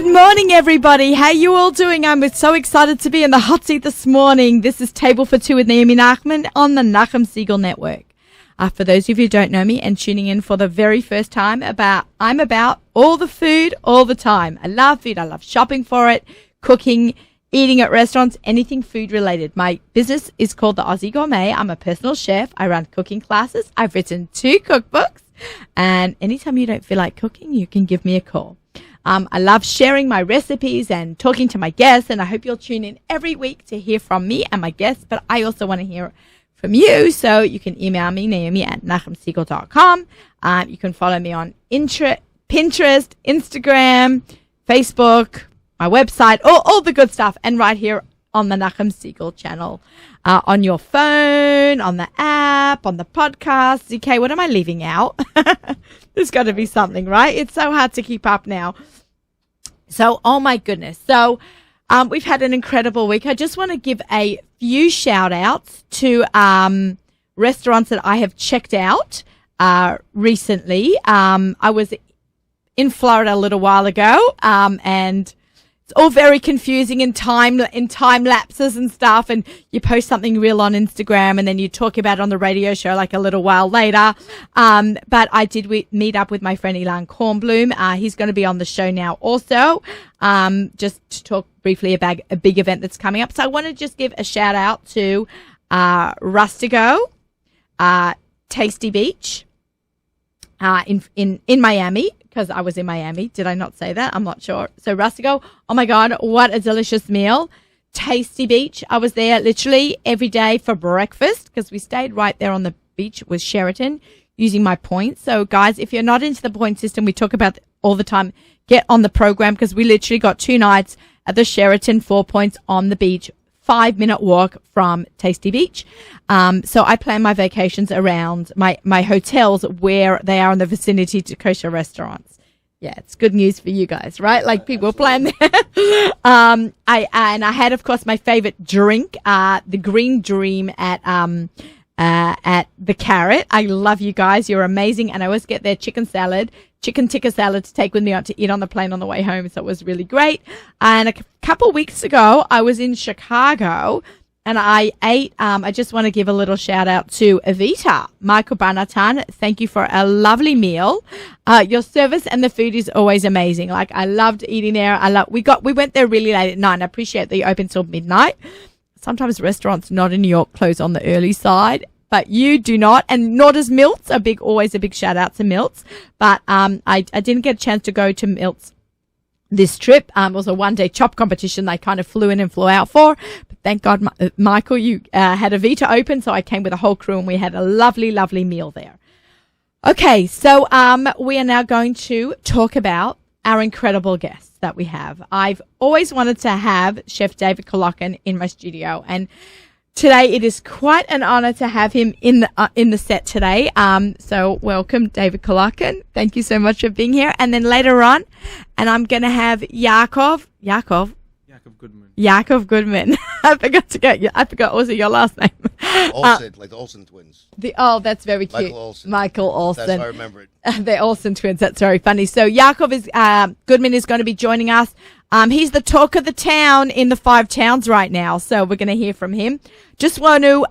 Good morning, everybody. How you all doing? I'm so excited to be in the hot seat this morning. This is Table for Two with Naomi Nachman on the Nachum Siegel Network. For those of you who don't know me and tuning in for the very first time, I'm about all the food all the time. I love food. I love shopping for it, cooking, eating at restaurants, anything food related. My business is called the Aussie Gourmet. I'm a personal chef. I run cooking classes. I've written 2 cookbooks. And anytime you don't feel like cooking, you can give me a call. I love sharing my recipes and talking to my guests, and I hope you'll tune in every week to hear from me and my guests, but I also want to hear from you, so you can email me, naomi@nachumsiegel.com. You can follow me on Pinterest, Instagram, Facebook, my website, all the good stuff, and right here on the Nachum Siegel channel, on your phone, on the app, on the podcast. ZK, what am I leaving out? There's got to be something, right? It's so hard to keep up now. So, oh my goodness. So, we've had an incredible week. I just want to give a few shout outs to restaurants that I have checked out recently. I was in Florida a little while ago, and it's all very confusing in time lapses and stuff, and you post something real on Instagram and then you talk about it on the radio show like a little while later. But I did meet up with my friend Elan Kornblum. He's going to be on the show now also, just to talk briefly about a big event that's coming up. So I want to just give a shout out to Rustico, Tasty Beach in Miami, because I was in Miami. Did I not say that? I'm not sure. So Rustico, oh my God, what a delicious meal. Tasty Beach, I was there literally every day for breakfast, because we stayed right there on the beach with Sheraton using my points. So guys, if you're not into the point system, we talk about all the time, get on the program, because we literally got 2 nights at the Sheraton 4 points on the beach, 5-minute walk from Tasty Beach. So I plan my vacations around my hotels where they are in the vicinity to kosher restaurants. Yeah, it's good news for you guys, right? Like people plan there. I had, of course, my favorite drink, the Green Dream at the Carrot. I love you guys. You're amazing. And I always get their chicken tikka salad to take with me out to eat on the plane on the way home. So it was really great. And a couple of weeks ago, I was in Chicago and I ate, I just want to give a little shout out to Evita, Michael Barnatan. Thank you for a lovely meal. Your service and the food is always amazing. Like I loved eating there. We went there really late at night, and I appreciate that you open till midnight. Sometimes restaurants not in New York close on the early side, but you do not, and nor does Milt's. Always a big shout out to Milt's. But I didn't get a chance to go to Milt's this trip. It was a 1-day chop competition they kind of flew in and flew out for. But thank God, Michael, you had Evita open, so I came with a whole crew and we had a lovely, lovely meal there. Okay, so we are now going to talk about our incredible guests that we have. I've always wanted to have Chef David Kolokin in my studio, and today it is quite an honor to have him in the set today. So welcome, David Kolokin. Thank you so much for being here. And then later on, and I'm going to have Yaakov Goodman. I forgot also your last name. Olsen, like the Olsen twins. That's very cute. Michael Olsen. That's how I remember it. The Olsen twins. That's very funny. So Yaakov Goodman is going to be joining us. He's the talk of the town in the 5 towns right now. So we're going to hear from him. Just want to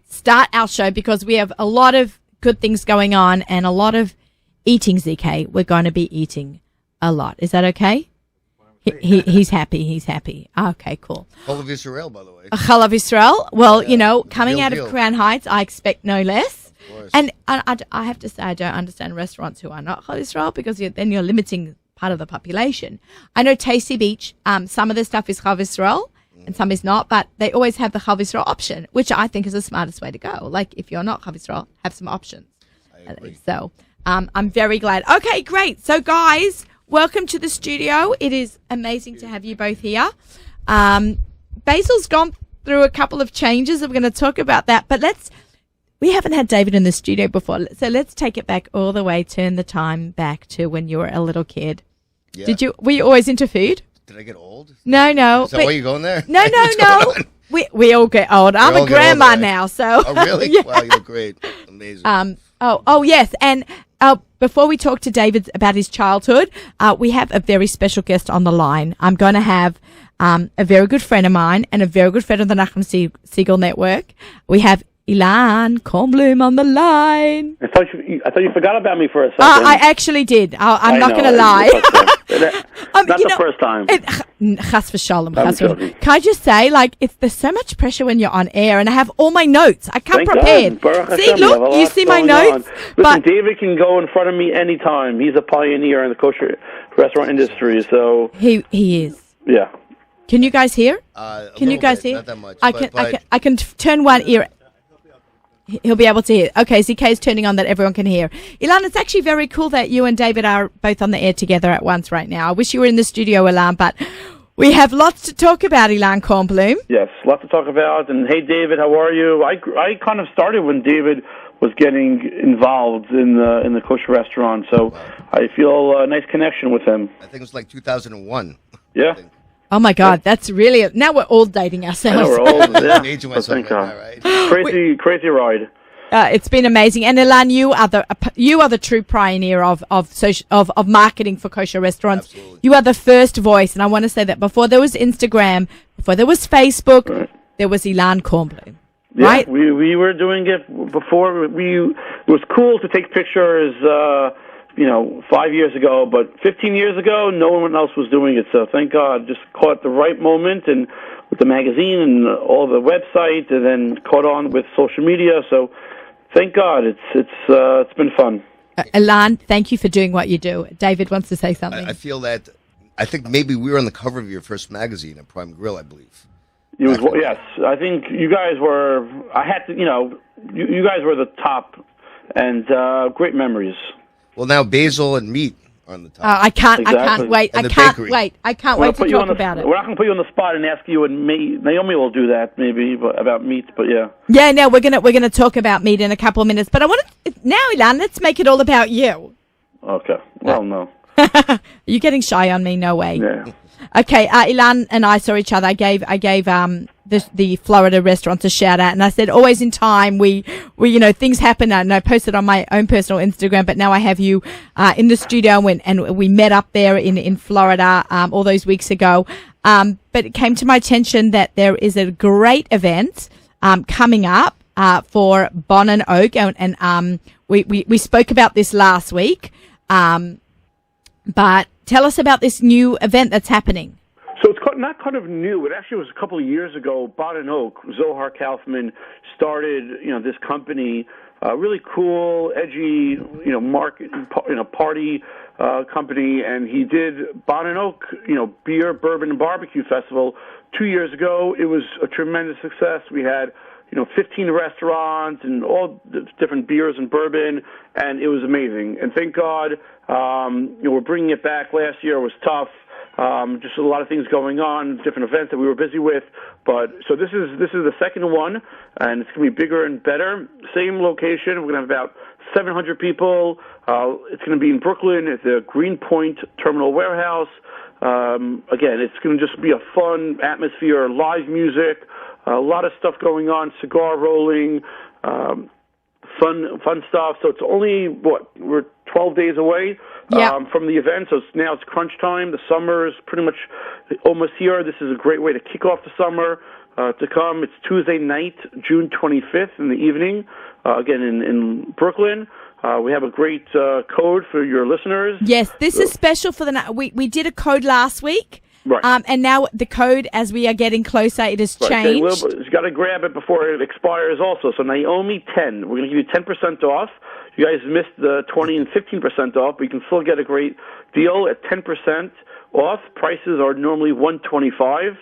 start our show because we have a lot of good things going on and a lot of eating, ZK. We're going to be eating a lot. Is that okay? He's happy. Okay, cool. Chalav Yisrael, by the way. Chalav Yisrael. Well, yeah, coming out of Crown Heights, I expect no less. Of course. And I have to say, I don't understand restaurants who are not Chalav Yisrael, because then you're limiting part of the population. I know Tasty Beach, some of the stuff is Chalav Yisrael and some is not, but they always have the Chalav Yisrael option, which I think is the smartest way to go. Like, if you're not Chalav Yisrael, have some options. I agree. So I'm very glad. Okay, great. So, guys, welcome to the studio. It is amazing to have you both here. Basil's gone through a couple of changes. We're going to talk about that. But we haven't had David in the studio before. So let's take it back all the way, turn the time back to when you were a little kid. Yeah. Were you always into food? Did I get old? No. Is that why you going there? No. We all get old. I'm a grandma now, so. Oh, really? Yeah. Wow, you look great. Amazing. Oh, yes. And before we talk to David about his childhood, we have a very special guest on the line. I'm going to have a very good friend of mine and a very good friend of the Nachman Siegel Network. We have Elan Kornblum on the line. I thought you forgot about me for a second. I actually did. I'm not going to lie. Not the first time. Chas v'shalom. I'm joking. Can I just say, there's so much pressure when you're on air, and I have all my notes. I come Thank prepared. God. Baruch See, Hashem, look, you see my notes. Listen, But David can go in front of me anytime. He's a pioneer in the kosher restaurant industry, so... he is. Yeah. Can you guys hear? Can you guys hear? Not that much. I can turn one ear. He'll be able to hear. Okay, ZK is turning on that everyone can hear. Elan, it's actually very cool that you and David are both on the air together at once right now. I wish you were in the studio, Elan, but we have lots to talk about, Elan Kornblum. Yes, lots to talk about. And hey, David, how are you? I kind of started when David was getting involved in the kosher restaurant, so I feel a nice connection with him. I think it was like 2001. Yeah. Oh my God, that's really now we're all dating ourselves. I know we're old. I'm aging myself Thank right God. now, right? Crazy ride. It's been amazing, and Elan, you are the true pioneer of marketing for kosher restaurants. Absolutely. You are the first voice, and I want to say that before there was Instagram, before there was Facebook, there was Elan Kornblum. Yeah, right? We were doing it before. It was cool to take pictures. 5 years ago, but 15 years ago, no one else was doing it. So thank God, just caught the right moment, and with the magazine and all the website, and then caught on with social media. So thank God, it's been fun. Elan, thank you for doing what you do. David wants to say something. I think maybe we were on the cover of your first magazine at Prime Grill, I believe. Yes, I think you guys were. I had to, you guys were the top, and great memories. Well, now basil and meat are on the top. I can't wait. And I the can't bakery. wait. I can't wait to talk about it. We're not going to put you on the spot and ask you, and Naomi will do that maybe about meat, but yeah. Yeah, no, we're gonna talk about meat in a couple of minutes, but I want to now, Elan, let's make it all about you. Okay. Well, no. Are you getting shy on me? No way. Yeah. Okay, Elan and I saw each other. I gave the Florida restaurants a shout out, and I said always in time. We things happen, and I posted on my own personal Instagram. But now I have you in the studio, and we met up there in Florida all those weeks ago. But it came to my attention that there is a great event coming up for Bon and Oak, and we spoke about this last week. But tell us about this new event that's happening. So it's not kind of new. It actually was a couple of years ago. Bon and Oak, Zohar Kaufman started, this company, really cool, edgy, market, party company, and he did Bon and Oak, beer, bourbon, and barbecue festival 2 years ago. It was a tremendous success. We had 15 restaurants and all different beers and bourbon, and it was amazing. And thank God, we're bringing it back. Last year was tough. Just a lot of things going on, different events that we were busy with. But so this is the second one, and it's going to be bigger and better. Same location. We're going to have about 700 people. It's going to be in Brooklyn at the Greenpoint Terminal Warehouse. Again, it's going to just be a fun atmosphere, live music, a lot of stuff going on, cigar rolling, fun stuff. So it's only, we're 12 days away from the event. So now it's crunch time. The summer is pretty much almost here. This is a great way to kick off the summer to come. It's Tuesday night, June 25th in the evening, again in Brooklyn. We have a great code for your listeners. Yes, this is special for we did a code last week. Right. And now the code, as we are getting closer, it has changed. You got to grab it before it expires also. So Naomi 10, we're going to give you 10% off. You guys missed the 20 and 15% off, but you can still get a great deal at 10% off. Prices are normally $125.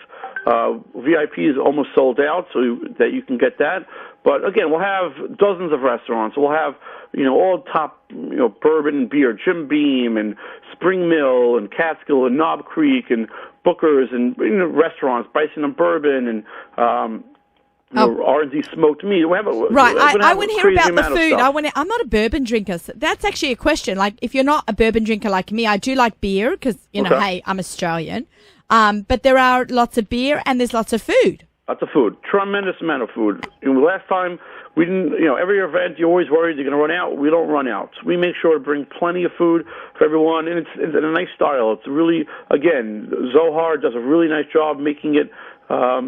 VIP is almost sold out, so that you can get that. But again, we'll have dozens of restaurants. We'll have, all top, bourbon and beer, Jim Beam and Spring Mill and Catskill and Knob Creek and Booker's and restaurants, Bison and Bourbon and R&D smoked meat. We'll have I want to hear about the food. I'm not a bourbon drinker. So that's actually a question. Like, if you're not a bourbon drinker like me, I do like beer because, hey, I'm Australian. But there are lots of beer and there's lots of food. Lots of food. Tremendous amount of food. And last time, we didn't, every event, you're always worried you're going to run out. We don't run out. So we make sure to bring plenty of food for everyone, and it's in a nice style. It's really, again, Zohar does a really nice job making it a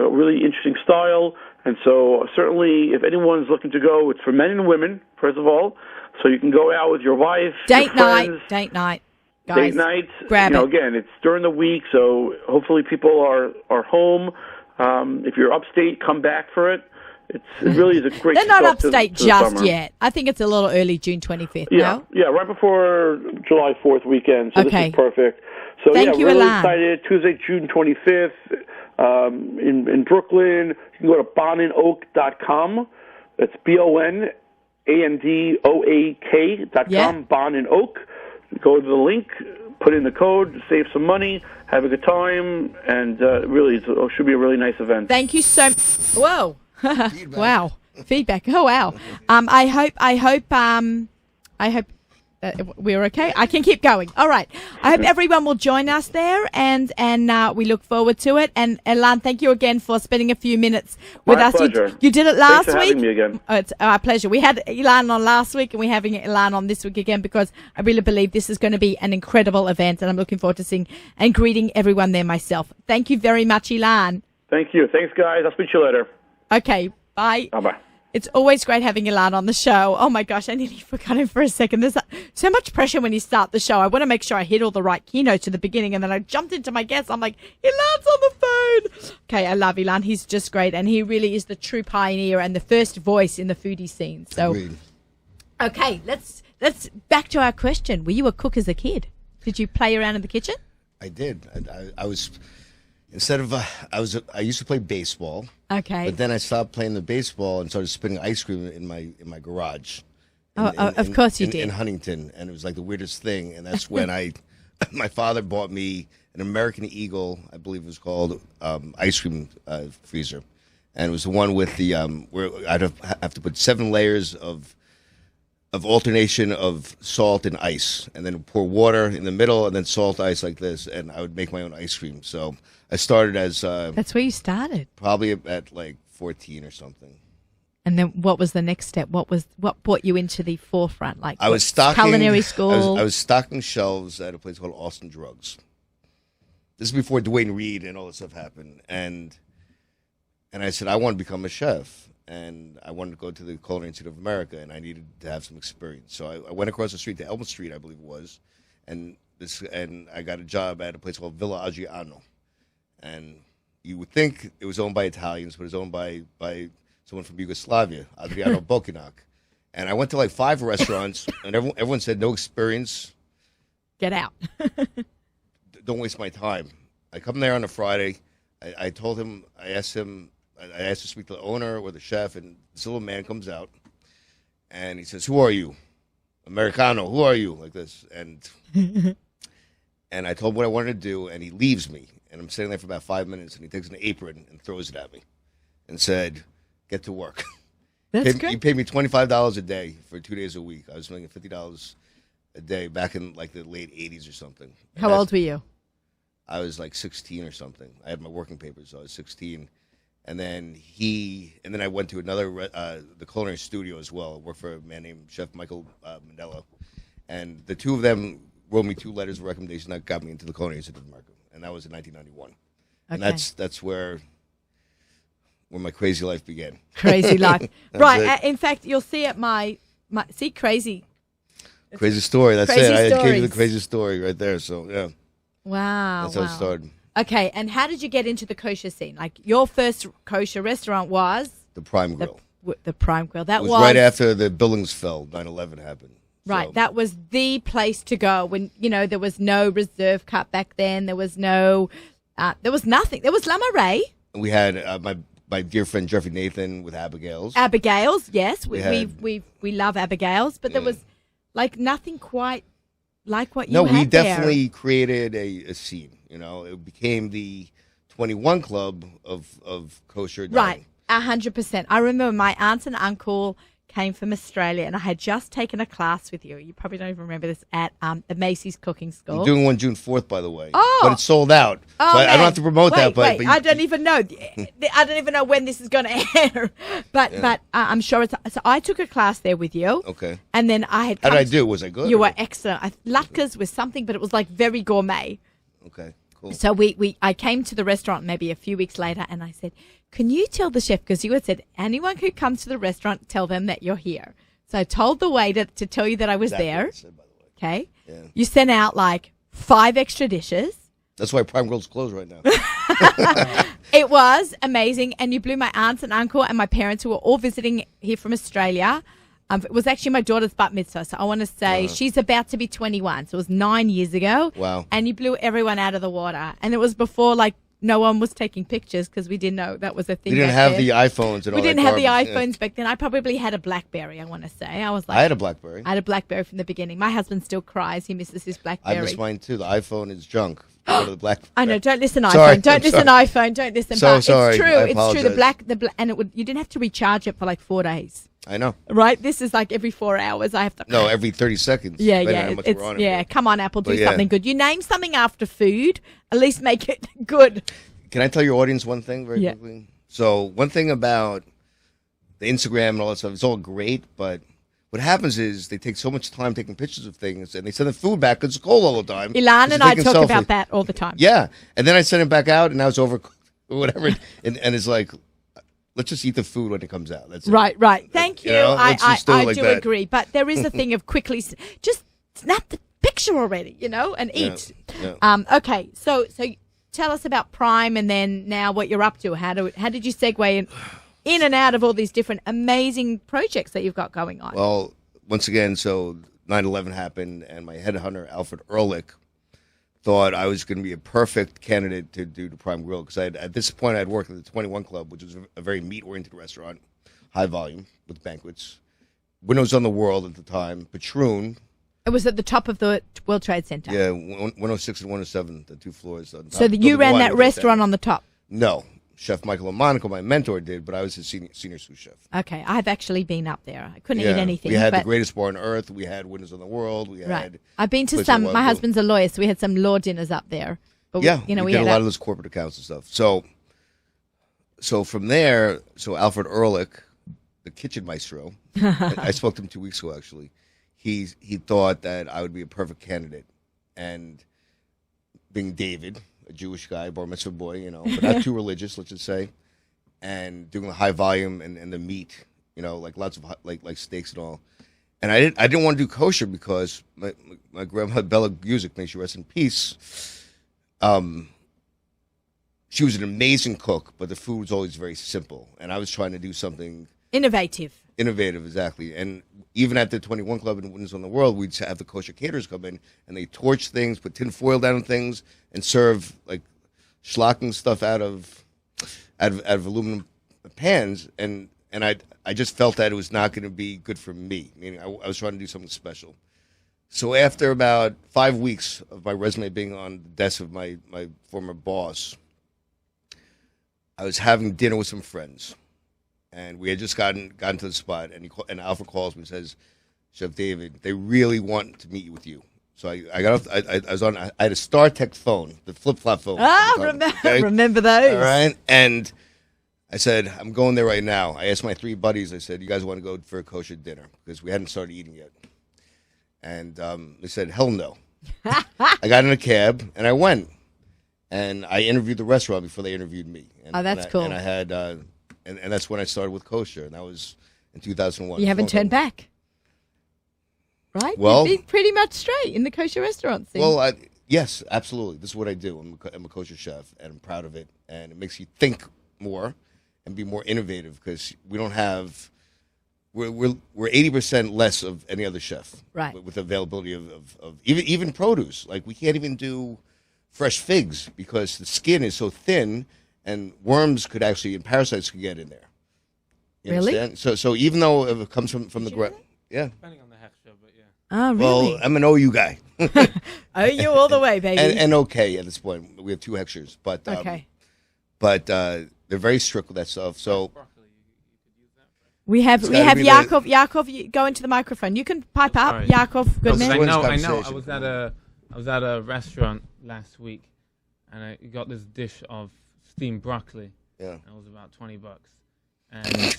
really interesting style. And so certainly, if anyone's looking to go, it's for men and women, first of all. So you can go out with your wife, Date your friends. Date night. Guys, Date night. grab it. Again, it's during the week, so hopefully people are home. If you're upstate, come back for it. It really is a great. They're not start upstate to the just summer. yet. I think it's a little early, June 25th. Yeah, No? yeah, right before July 4th weekend. So Okay. this is perfect. So Thank you, we're really Elan. excited. Tuesday, June 25th, in Brooklyn. You can go to bonandoak.com. It's BONANDOAK.com. Yeah. Bon and Oak. Go to the link, put in the code, save some money, have a good time, and really, it should be a really nice event. Thank you so. Whoa! Feedback. Wow! Feedback. Oh wow! I hope we're okay. I can keep going. All right. I hope everyone will join us there, and we look forward to it. And Elan, thank you again for spending a few minutes with My us. pleasure. You did it last Thanks for week. having me again. Oh, it's our pleasure. We had Elan on last week, and we're having Elan on this week again because I really believe this is going to be an incredible event, and I'm looking forward to seeing and greeting everyone there myself. Thank you very much, Elan. Thank you. Thanks, guys. I'll speak to you later. Okay. Bye. Bye-bye. It's always great having Elan on the show. Oh my gosh, I nearly forgot him for a second. There's so much pressure when you start the show. I want to make sure I hit all the right keynotes at the beginning, and then I jumped into my guest. I'm like, Elan's on the phone. Okay, I love Elan. He's just great, and he really is the true pioneer and the first voice in the foodie scene. So, Agreed. okay, let's back to our question. Were you a cook as a kid? Did you play around in the kitchen? I did. I was instead of I used to play baseball. Okay. But then I stopped playing the baseball and started spinning ice cream in my garage. Of course you did. In Huntington, and it was like the weirdest thing. And that's when my father bought me an American Eagle, I believe it was called, ice cream freezer, and it was the one with the where I'd have to put 7 layers of alternation of salt and ice, and then pour water in the middle, and then salt, ice like this, and I would make my own ice cream. So I started as That's where you started. probably at like 14 or something. And then what was the next step? What brought you into the forefront? Like I was stocking culinary school. I was stocking shelves at a place called Austin Drugs. This is before Dwayne Reed and all this stuff happened, and I said I want to become a chef, and I wanted to go to the Culinary Institute of America, and I needed to have some experience. So I went across the street to Elm Street, I believe it was, and I got a job at a place called Villa Aggiano, and you would think it was owned by Italians, but it was owned by someone from Yugoslavia, Adriano Bokinak. And I went to like 5 restaurants, and everyone said no experience. Get out. Don't waste my time. I come there on a Friday. I told him, I asked to speak to the owner or the chef, and this little man comes out, and he says, "Who are you?" "Americano, who are you?" Like this. And I told him what I wanted to do, and he leaves me. And I'm sitting there for about 5 minutes, and he takes an apron and throws it at me and said, "Get to work." That's He great. paid me $25 a day for 2 days a week. I was making $50 a day back in like the late 80s or something. And How old were you? I was like 16 or something. I had my working papers, so I was 16. And then I went to another, the culinary studio as well. I worked for a man named Chef Michael Mandela. And the two of them wrote me 2 letters of recommendation that got me into the Culinary Institute of America. And that was in 1991. And Okay. that's where my crazy life began. Crazy life. That's Right. it. In fact, you'll see at my see crazy. Crazy story. That's Crazy it. I gave you stories. the crazy story right there. So, yeah. Wow. That's how it started. Okay, and how did you get into the kosher scene? Like your first kosher restaurant was The Prime Grill. the Prime Grill. That It was right after the buildings fell, 9/11 happened. right. So, That was the place to go when there was no reserve cut back then. There was no, there was nothing. There was La Marais, we had my dear friend Jeffrey Nathan with Abigail's. Abigail's. Yes, we had- we love Abigail's, but there Yeah. was like nothing quite like what you No, had we there. definitely created a scene. It became the 21 Club of kosher dining. Right, 100%. I remember my aunt and uncle came from Australia, and I had just taken a class with you. You probably don't even remember this at the Macy's Cooking School. I'm doing one June 4th, by the way. Oh. But it's sold out. Oh, so I don't have to promote that. But I don't even know. I don't even know when this is going to air. But I'm sure it's. So I took a class there with you. Okay. And then I had. How did I do? Was I good? You were excellent. Latkes was something, but it was like very gourmet. Okay. Cool. So I came to the restaurant maybe a few weeks later, and I said, "Can you tell the chef, because you had said anyone who comes to the restaurant, tell them that you're here." So I told the waiter to tell you that I was there. What I said, by the way. Okay. Yeah. You sent out like 5 extra dishes. That's why Prime Grill's closed right now. It was amazing, and you blew my aunts and uncle and my parents, who were all visiting here from Australia. It was actually my daughter's bat mitzvah, so I want to say she's about to be 21. So it was 9 years ago. Wow. And you blew everyone out of the water. And it was before, like, no one was taking pictures because we didn't know that was a thing. We didn't have the iPhones and all that. We didn't have the garbage, iPhones back then. I probably had a BlackBerry, I want to say. I was like, I had a BlackBerry. I had a BlackBerry from the beginning. My husband still cries. He misses his BlackBerry. I miss mine too. The iPhone is junk. Go to the BlackBerry. I know. Don't listen, Sorry, iPhone. Don't I'm listen, sorry. iPhone. Don't listen. So but sorry. It's true. I It's true. apologize. And you didn't have to recharge it for like 4 days. I know. Right? This is like every 4 hours. I have to. No, every 30 seconds. Yeah, depending yeah. on how much It's, we're on it yeah. for. Come on, Apple. Do But yeah. something good. You name something after food. At least make it good. Can I tell your audience one thing very Yeah. quickly? So one thing about the Instagram and all that stuff, it's all great, but what happens is they take so much time taking pictures of things, and they send the food back because it's cold all the time. Elan and I taking talk selfies. about that all the time. Yeah, and then I send it back out, and now it's overcooked or whatever, and it's like, let's just eat the food when it comes out. That's it. Right. Thank you. You know, let's just do it I like do that. agree. But there is a thing of quickly just snap the picture already, and eat. Yeah. Okay. So tell us about Prime, and then now what you're up to. How did you segue in and out of all these different amazing projects that you've got going on? Well, once again, so 9/11 happened, and my headhunter, Alfred Ehrlich, thought I was going to be a perfect candidate to do the Prime Grill, because at this point I had worked at the 21 Club, which was a very meat-oriented restaurant, high volume with banquets. Windows on the World at the time, Patroon. It was at the top of the World Trade Center. Yeah, 106 and 107, the 2 floors. So you ran that restaurant on the top? No. Chef Michael Monaco, my mentor, did, but I was his senior sous chef. Okay, I've actually been up there. I couldn't eat anything. We had but the greatest bar on earth. We had Windows on the World. We had I've been to Place some. on My Wild husband's a lawyer, so we had some law dinners up there. But we we did had a lot of those corporate accounts and stuff. So from there, Alfred Ehrlich, the kitchen maestro, I spoke to him 2 weeks ago, actually. He thought that I would be a perfect candidate. And being David, a Jewish guy, bar mitzvah boy, but not too religious, let's just say, and doing the high volume and the meat, like lots of like steaks and all. And I didn't want to do kosher because my grandma Bella Guzik, may she rest in peace. She was an amazing cook, but the food was always very simple, and I was trying to do something innovative, exactly. And even at the 21 Club and Windows on the World, we'd have the kosher caterers come in, and they torch things, put tin foil down on things, and serve like schlocking stuff out of aluminum pans, and I just felt that it was not going to be good for me. Meaning, I was trying to do something special. So after about 5 weeks of my resume being on the desk of my former boss, I was having dinner with some friends, and we had just gotten to the spot, and Alfred calls me and says, "Chef David, they really want to meet with you." So I got off. I was on. I had a StarTech phone, the flip-flop phone. Remember those? All right, and I said, "I'm going there right now." I asked my 3 buddies. I said, "You guys want to go for a kosher dinner?" Because we hadn't started eating yet. And they said, "Hell no." I got in a cab and I went, and I interviewed the restaurant before they interviewed me. And, that's cool. And I had, and that's when I started with kosher, and that was in 2001. You haven't turned back, right? Well, you've been pretty much straight in the kosher restaurant scene. Well, yes, absolutely. This is what I do. I'm a kosher chef, and I'm proud of it. And it makes you think more and be more innovative, because we don't have. We're 80% less of any other chef, right? With availability of even produce. Like, we can't even do fresh figs because the skin is so thin, and worms could actually, and parasites could get in there. You really? Understand? So even though it comes from the ground, yeah. Depending on the hechsher, but yeah. Oh, really? Well, I'm an OU guy. OU all the way, baby. and okay at this point. We have 2 hectares, but okay. But they're very strict with that stuff. So. We have gotta be Yaakov. Yaakov, you go into the microphone. You can pipe up. Sorry. Yaakov, Goodman. When's I know. conversation? I was at a restaurant last week, and I got this dish of steamed broccoli. Yeah. And it was about $20, and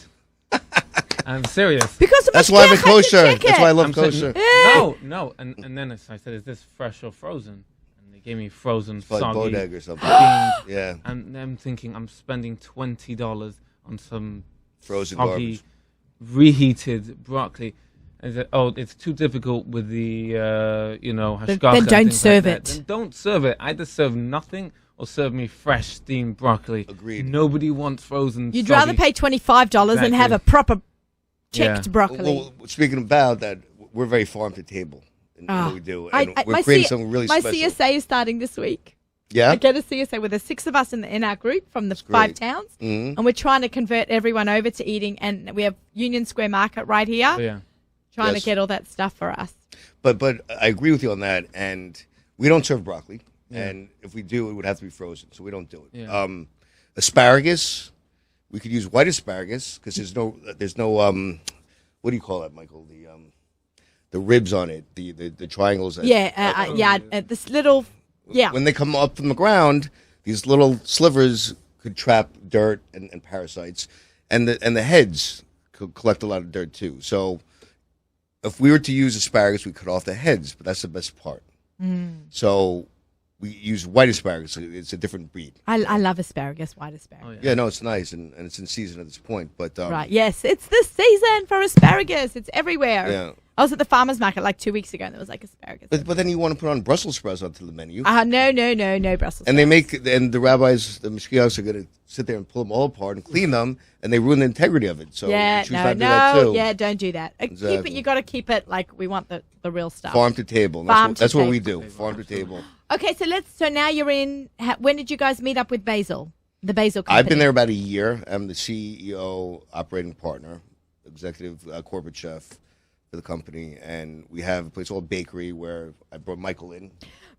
I'm serious. Because That's why I'm a kosher. That's why I love I'm kosher. saying, no, and then I said, "Is this fresh or frozen?" And they gave me frozen, Like soggy, bodeg or something. steamed. Yeah. And I'm thinking I'm spending $20 on some Frozen soggy, garbage. reheated broccoli. And said, it's too difficult with the hashgacha. Then and don't things like serve that. it. Then don't serve it. Either serve nothing or serve me fresh steamed broccoli. Agreed. Nobody wants frozen. You'd soggy. rather pay $25 and have a proper checked broccoli. Well, speaking about that, we're very farm to table in what we do. And we're creating something really my special. CSA is starting this week. Yeah? I get a CSA with the 6 of us in our group from the 5 towns, and we're trying to convert everyone over to eating. And we have Union Square Market right here, trying to get all that stuff for us. But I agree with you on that. And we don't serve broccoli. And if we do, it would have to be frozen. So we don't do it. Yeah. Asparagus, we could use white asparagus because there's no what do you call that, Michael? The ribs on it, the triangles. This little. Yeah. When they come up from the ground, these little slivers could trap dirt and parasites, and the heads could collect a lot of dirt too. So, if we were to use asparagus, we cut off the heads, but that's the best part. So, we use white asparagus. It's a different breed. I love asparagus, white asparagus. Oh, Yeah, no, it's nice, and it's in season at this point. But Right, yes, it's the season for asparagus. It's everywhere. Yeah. I was at the farmer's market like 2 weeks ago, and there was like asparagus. But then you want to put on Brussels sprouts onto the menu. No Brussels And they sprouts. the rabbis, the mashgiachs are going to sit there and pull them all apart and clean them, and they ruin the integrity of it. So we choose not to do that too. Don't do that. Keep Exactly. it. You got to keep it like we want the real stuff. Farm to table. That's what we do. Farm to table. Okay, so now you're in. When did you guys meet up with Basil, the Basil company? I've been there about a year. I'm the CEO, operating partner, executive corporate chef for the company, and we have a place called Bakery where I brought Michael in.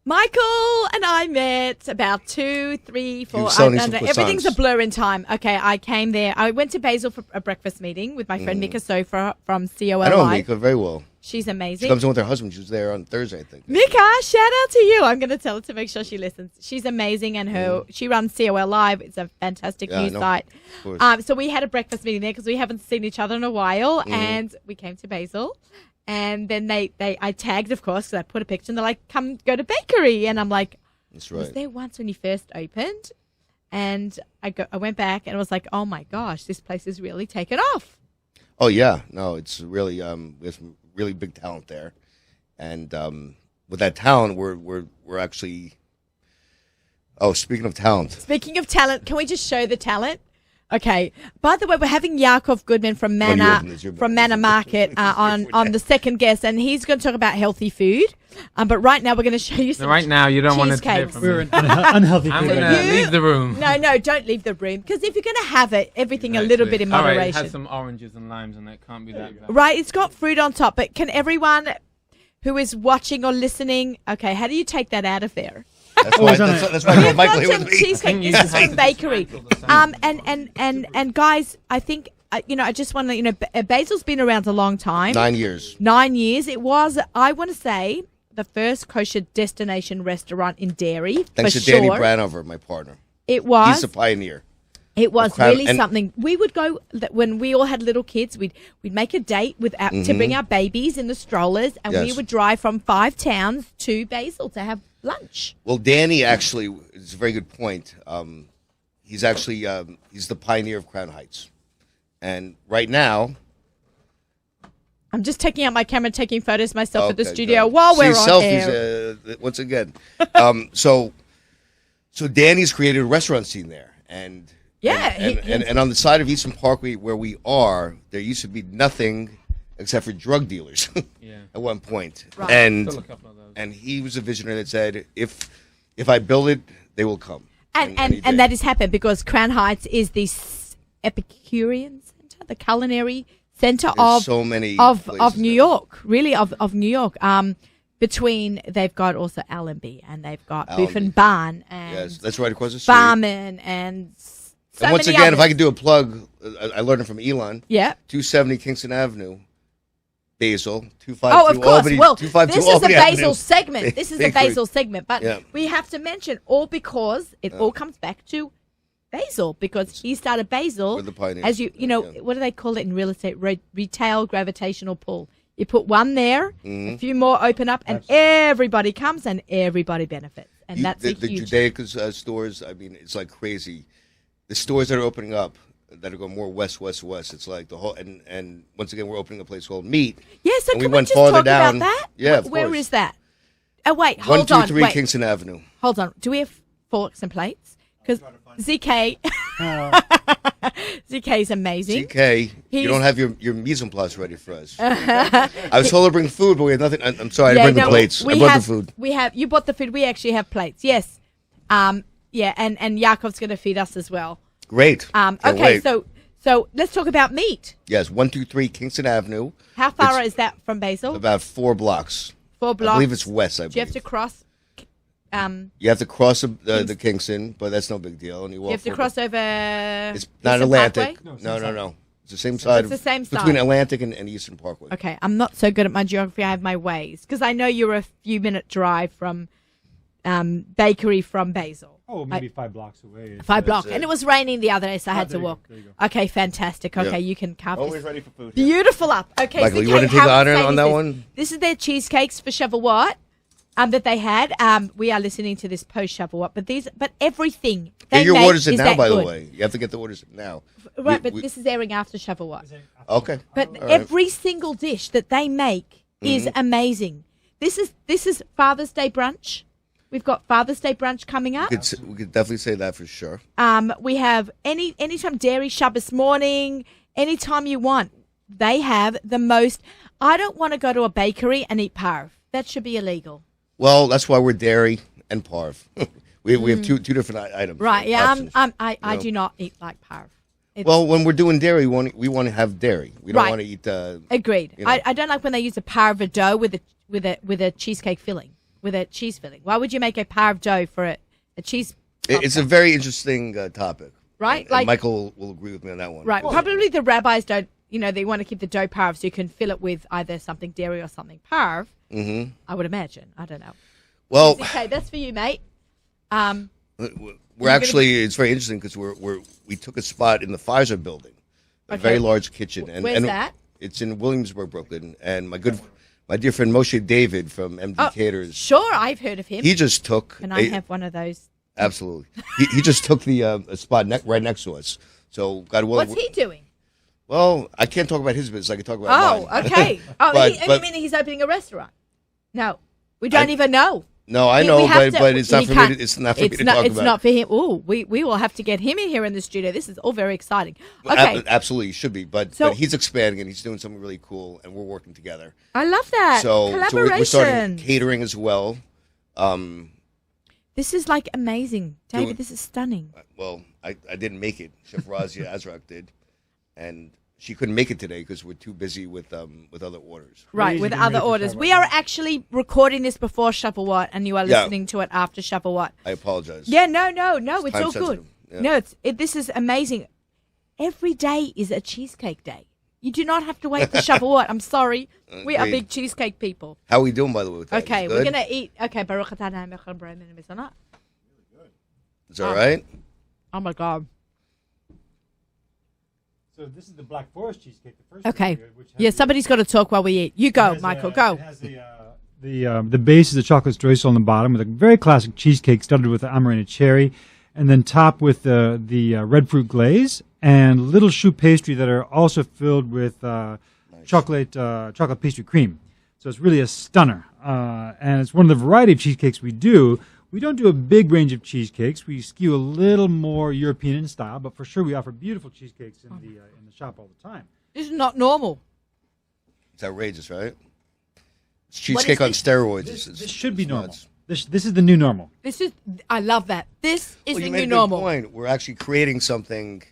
Michael and I met about 2, 3, 4. was selling I don't some know. Everything's a croissants. blur in time. Okay, I came there. I went to Basil for a breakfast meeting with my friend Mika Sofra from COLI. I know Mika very well. She's She amazing. comes in with her husband. She was there on Thursday, I think. Mika, shout out to you. I'm going to tell her to make sure she listens. She's amazing, and she runs COL Live. It's a fantastic Yeah, I news know. site. Of course. So we had a breakfast meeting there because we haven't seen each other in a while, and we came to Basil. And then I tagged, of course, because I put a picture, and they're like, come go to Bakery. And I'm like, That's I was right. there once when you first opened. And I went back, and I was like, oh, my gosh, this place is really taken off. Oh yeah, no, it's really we have some really big talent there, and with that talent, we're actually. Oh, speaking of talent, Speaking of talent, can we just show the talent? Okay. By the way, we're having Yaakov Goodman from you Manna open this, you're from better. Manna Market on the second guest, and he's going to talk about healthy food. But right now, we're going to show you some. Right now, you don't want it to hear cheesecakes. from We're me. an unhealthy I'm food. going to You- leave the room. No, don't leave the room, because if you're going to have it, everything a little bit in All right, it moderation. has some oranges and limes, and it can't be that bad. Right, it's got fruit on top, but can everyone who is watching or listening, okay, how do you take that out of there? that's why it's on that's why I brought We've Michael got here some with me. cheesecake. you This is just have from to Bakery. dismantle the sandwich. And guys, I think I just want to Basil's been around a long time. 9 years. 9 years. It was, I want to say, the first kosher destination restaurant in Dairy. Thanks for to Danny sure. Branover, my partner. It was. He's a pioneer. It was crowd- really and- something. We would go when we all had little kids. We'd make a date with to bring our babies in the strollers, and we Yes. would drive from 5 towns to Basil to have lunch. Well, Danny actually is a very good point. He's actually he's the pioneer of Crown Heights, and right now. I'm just taking out my camera, taking photos myself at the Okay, studio good. while we're See, on selfies, air. once again. So Danny's created a restaurant scene there, and Yeah, and on the side of Eastern Parkway where we are, there used to be nothing except for drug dealers Yeah. at one point, Right. Still a couple of those. and he was a visionary that said, if I build it, they will come. he And did. that has happened because Crown Heights is the Epicurean Center, the culinary center There's so many of places New there. York, really of New York. Between they've got also Allenby and they've got Booth and Allenby. Barn and Yes, that's right across the street. Barman and And once many again, if others. I could do a plug, I learned it from Elan. Yeah. 270 Kingston Avenue, Basil. 252 Oh, of course. Albany. Well, 252 this is a Albany Basil Avenue. segment. This is a Bakery. Basil segment. But Yeah. we have to mention all because it all comes back to Basil, because he started Basil We're the pioneers. as you know, Yeah. what do they call it in real estate? Retail gravitational pull. You put one there, Mm-hmm. a few more open up, and everybody comes and everybody benefits. And that's the a huge. Judaica stores, I mean, it's like crazy. The stores that are opening up, that are going more west, west, west. It's like the whole, and once again, we're opening a place called Meat. Yeah, so and can we went just farther talk down. about that? Yeah, of Where course. is that? Oh, wait, hold on. 123 Wait, Kingston Avenue. hold on. Do we have forks and plates? Because ZK, ZK is amazing. CK, He's- you don't have your mise en place ready for us. I was told to bring food, but we had nothing. I'm sorry, I didn't bring the plates. I brought the food. We have. You bought the food. We actually have plates. Yes. Yeah, and Yaakov's going to feed us as well. Great. Okay, wait. so let's talk about meat. Yes, 123 Kingston Avenue. How far It's is that from Basil? About 4 blocks. 4 blocks. I believe it's west. Do you have to cross? You have to cross the Kingston, but that's no big deal. And you You have to cross over. It's not Eastern Atlantic. Parkway? No. It's the same side. It's the same between side. Atlantic and Eastern Parkway. Okay, I'm not so good at my geography. I have my ways because I know you're a few minute drive from bakery from Basil. Oh, maybe 5 blocks away. 5 blocks, it. and it was raining the other day, so I had to there you walk. go, there you go. Okay, fantastic. Okay, Yeah. you can cover Always this. ready for food. Beautiful up. Okay, Michael, so you wanna take how the honor insane on is that this? one? This is their cheesecakes for Shavuot that they had. We are listening to this post Shavuot, but everything they Get your make orders in is now, that by the good. way. You have to get the orders in now. Right, but this is airing after Shavuot. Okay. But All right. every single dish that they make is amazing. This is Father's Day brunch. We've got Father's Day brunch coming up. We could definitely say that for sure. We have anytime dairy Shabbos morning, anytime you want. They have the most. I don't want to go to a bakery and eat parv. That should be illegal. Well, that's why we're dairy and parv. we have two different items. Right? Yeah. options. I know. do not eat like parv. It's- Well, when we're doing dairy, we want to have dairy. We don't Right. want to eat. agreed. you know. I don't like when they use a parve dough with a cheesecake filling, with a cheese filling. Why would you make a parve dough for a cheese? It's a very interesting topic. Right, And like- Michael will agree with me on that one. Right. Probably the rabbis don't. They want to keep the dough parve so you can fill it with either something dairy or something parve. Mm-hmm. I would imagine. I don't know. Well, Okay, that's for you, mate. we're actually. It's very interesting because we took a spot in the Pfizer building, a Okay. very large kitchen. And Where's that? It's in Williamsburg, Brooklyn. And my dear friend Moshe David from MD Caters. Sure, I've heard of him. He just took. and I have one of those. Absolutely. He just took the a spot right next to us. So God willing. What's he doing? Well, I can't talk about his business. I can talk about mine. Okay. Oh, But- you but- mean he's opening a restaurant? No, we don't even know. No, I We know, have but to- it's not he for me. can't- It's not for me to not, talk it's about. not for him. Oh, we will have to get him in here in the studio. This is all very exciting. Well, Okay, absolutely, he should be. But So- he's expanding and he's doing something really cool, and we're working together. I love that So collaboration. we're starting catering as well. This is like amazing, David. Doing- This is stunning. Well, I didn't make it. Chef Razia Azrak did, and she couldn't make it today because we're too busy with other orders. Right, Crazy with getting other ready for orders. Shavuot. We are actually recording this before Shavuot, and you are Yeah. listening to it after Shavuot. I apologize. Yeah, no, it's time all good. sensitive, yeah. No, this is amazing. Every day is a cheesecake day. You do not have to wait for Shavuot. I'm sorry. We are Agreed. big cheesecake people. How are we doing, by the way? With that? Okay, Is it we're good? going to eat. Okay, Baruch atah Adonai melech haolam v'nimtzah. Is that all right? Oh, my God. So this is the Black Forest cheesecake, the first Okay. one, which has Yeah, the- somebody's got to talk while we eat. You it go, has, Michael, go. It has the base is the chocolate streusel on the bottom with a very classic cheesecake studded with the amarena cherry, and then topped with the red fruit glaze and little choux pastry that are also filled with chocolate pastry cream. So it's really a stunner, and it's one of the variety of cheesecakes we do. We don't do a big range of cheesecakes. We skew a little more European in style, but for sure we offer beautiful cheesecakes in the shop all the time. This is not normal. It's outrageous, right? It's cheesecake on steroids. This should be it's normal. nuts. This is the new normal. I love that. This is Well, the you new made a good normal. point. We're actually creating something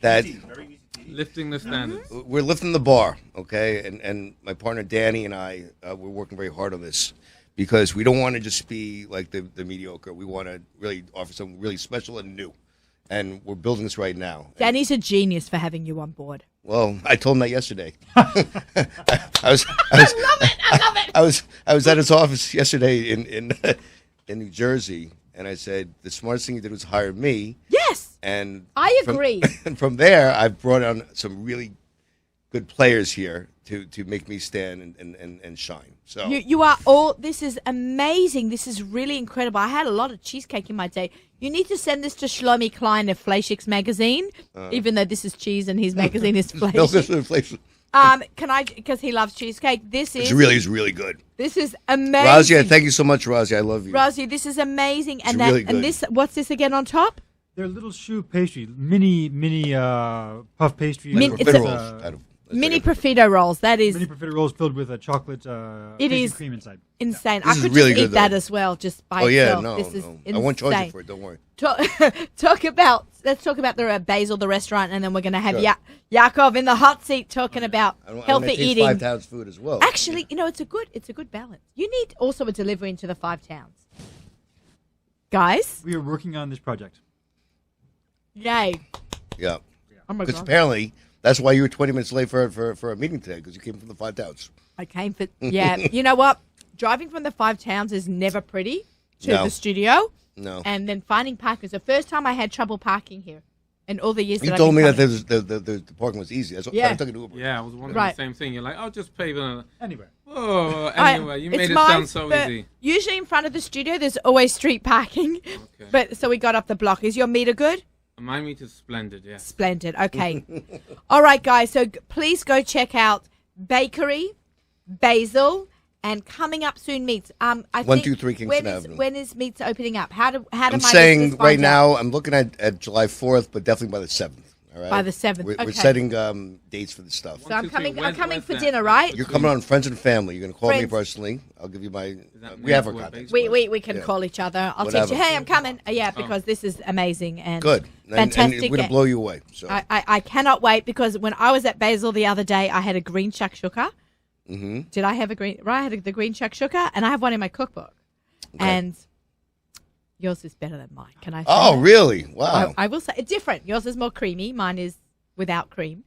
that Lifting the standards. we're lifting the bar, okay? And my partner Danny and I, we're working very hard on this because we don't want to just be like the mediocre. We want to really offer something really special and new. and we're building this right now. Danny's a genius for having you on board. Well, I told him that yesterday. I love it. I was at his office yesterday in New Jersey, and I said the smartest thing he did was hire me. Yes, and I agree. And from there, I've brought on some really good players here to make me stand and shine. So you are all. This is amazing. This is really incredible. I had a lot of cheesecake in my day. You need to send this to Shlomi Klein of Fleischig's magazine, even though this is cheese and his magazine is Fleischig. Can I? Because he loves cheesecake. It's really good. This is amazing. Razia, thank you so much, Razia. I love you. Razia, this is amazing. It's really good. And this, what's this again on top? They're little choux pastry, mini puff pastry. Mini profiterole rolls. That is mini profiterole rolls filled with a chocolate cream inside. Insane. Yeah. I could really just eat that as well, just by itself. No, this is insane. I won't charge you for it. Don't worry. Let's talk about the Basil, the restaurant, and then we're going to have Yaakov in the hot seat talking about healthy eating. 5 towns food as well. Actually, it's a good balance. You need also a delivery into the 5 towns, guys. We are working on this project. Yay! Yeah. Oh my Because God. apparently that's why you were 20 minutes late for a meeting today, because you came from the 5 towns. I came for You know what? Driving from the 5 towns is never pretty to the studio. No. And then finding parking was the first time I had trouble parking here in all the years You that told me I've that been the parking was easy. That's what Yeah. I took it to Uber. Yeah, I was wondering Right. the same thing. You're like, I'll just pay the... Anywhere. Oh, coming. anyway, you It's made it mine, sound so but easy. Usually in front of the studio, there's always street parking. Okay. But so we got up the block. Is your meter good? My meat is splendid, yes. Splendid. Okay. All right, guys. So please go check out Bakery, Basil, and coming up soon Meats. I 123 Kingston Avenue. When is Meats opening up? How do I'm my saying listeners right find out? now, I'm looking at July 4th, but definitely by the 7th. All right? By the 7th, We're okay. setting dates for this stuff. So I'm 1, 2, 3, coming. I'm coming where's for that? dinner, right? You're coming on Friends and Family. You're going to call me Friends. personally. I'll give you my... that we have our where contacts. We can Yeah. call each other. I'll Whatever. teach you. Hey, I'm coming. Because this is amazing and Good. And fantastic. we're going to blow you away. So. I cannot wait, because when I was at Basil the other day, I had a green shakshuka. Mm-hmm. Did I have a green? Right, I had the green shakshuka, and I have one in my cookbook. Okay. And yours is better than mine. Can I say Oh, that? really? Wow. I will say it's different. Yours is more creamy. Mine is without cream.